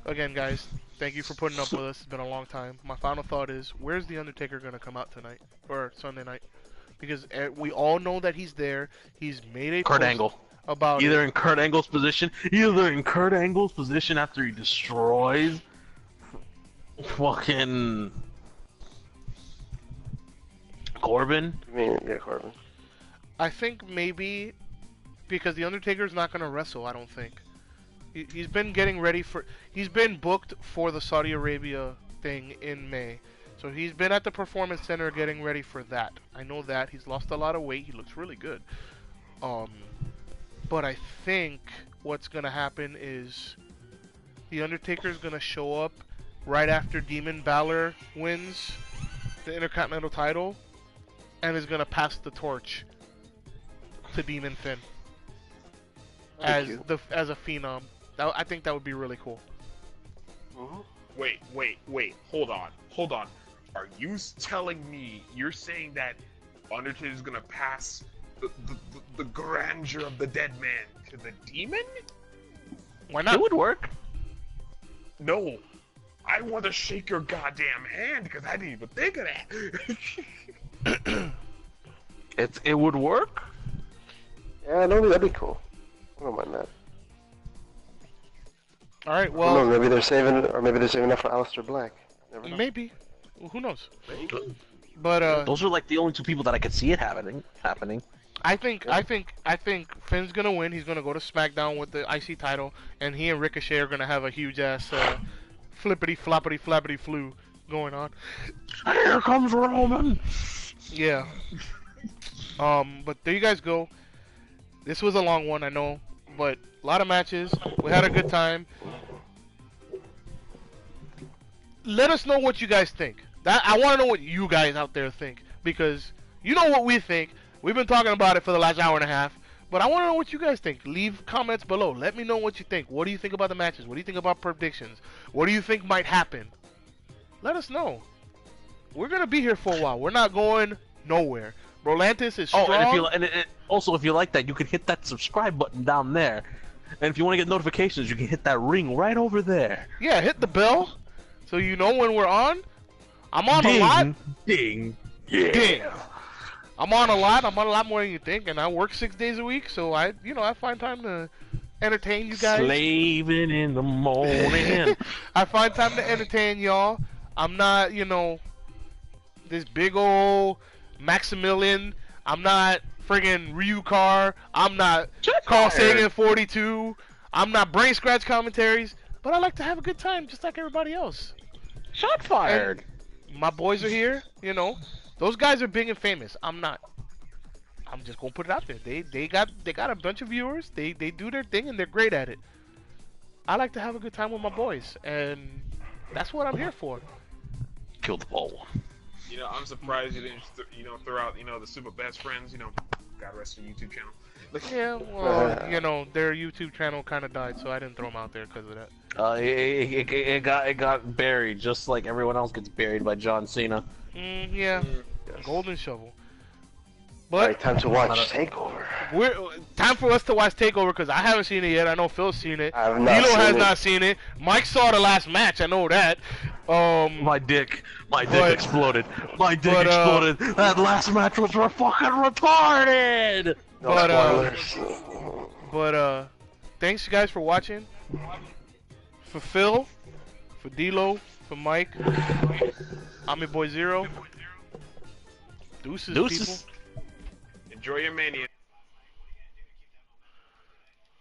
Again, guys, thank you for putting up with us. It's been a long time. My final thought is, where's the Undertaker gonna come out tonight or Sunday night? Because we all know that he's there. He's made a Kurt post Angle about either it. in Kurt Angle's position, after he destroys fucking Corbin. Yeah, Corbin. I think maybe because the Undertaker's not gonna wrestle. I don't think he's been getting ready for. He's been booked for the Saudi Arabia thing in May. So he's been at the Performance Center getting ready for that. I know that. He's lost a lot of weight. He looks really good. But I think what's going to happen is the Undertaker's going to show up right after Demon Balor wins the Intercontinental title and is going to pass the torch to Demon Finn as a Phenom. I think that would be really cool. Wait. Hold on. Are you telling me you're saying that Undertaker's gonna pass the grandeur of the dead man to the demon? Why not? It would work. No. I want to shake your goddamn hand because I didn't even think of that. It would work. Yeah, no, that'd be cool. I don't mind that. All right, well, maybe they're saving it, or maybe they're saving it for Aleister Black. Never know. Maybe. Well, who knows? But those are like the only two people that I could see it happening. I think Finn's gonna win. He's gonna go to SmackDown with the IC title, and he and Ricochet are gonna have a huge ass flippity floppity flappity flu going on. Here comes Roman. Yeah. But there you guys go. This was a long one, I know, but a lot of matches. We had a good time. Let us know what you guys think. I want to know what you guys out there think, because you know what we think. We've been talking about it for the last hour and a half, but I want to know what you guys think. Leave comments below. Let me know what you think. What do you think about the matches? What do you think about predictions? What do you think might happen? Let us know. We're gonna be here for a while. We're not going nowhere. Rolantis is strong. Oh, and also if you like that, you can hit that subscribe button down there, and if you want to get notifications, you can hit that ring right over there. Yeah, hit the bell so you know when we're on. I'm on Ding, a lot. Ding. Yeah. Ding. I'm on a lot. I'm on a lot more than you think, and I work 6 days a week, so I find time to entertain you guys. Slaving in the morning. I find time to entertain y'all. I'm not, this big old Maximilian. I'm not friggin' Ryu Car. I'm not Carl Sagan 42. I'm not Brain Scratch commentaries. But I like to have a good time, just like everybody else. Shot fired. And my boys are here. Those guys are big and famous. I'm not. I'm just gonna put it out there. They got a bunch of viewers. They do their thing and they're great at it. I like to have a good time with my boys, and that's what I'm here for. Kill the pole. I'm surprised you didn't, throw out, the super best friends, God rest your YouTube channel. Yeah, well, their YouTube channel kind of died, so I didn't throw them out there because of that. It got buried, just like everyone else gets buried by John Cena. Yeah, golden shovel. But right, time to watch Takeover. Time for us to watch Takeover because I haven't seen it yet. I know Phil's seen it. Nilo has not seen it. Mike saw the last match. I know that. My dick exploded. My dick exploded. That last match was fucking retarded. No But, spoilers. Thanks you guys for watching. For Phil, for D-Lo, for Mike, I'm your boy Zero. Deuces. People. Enjoy your Mania.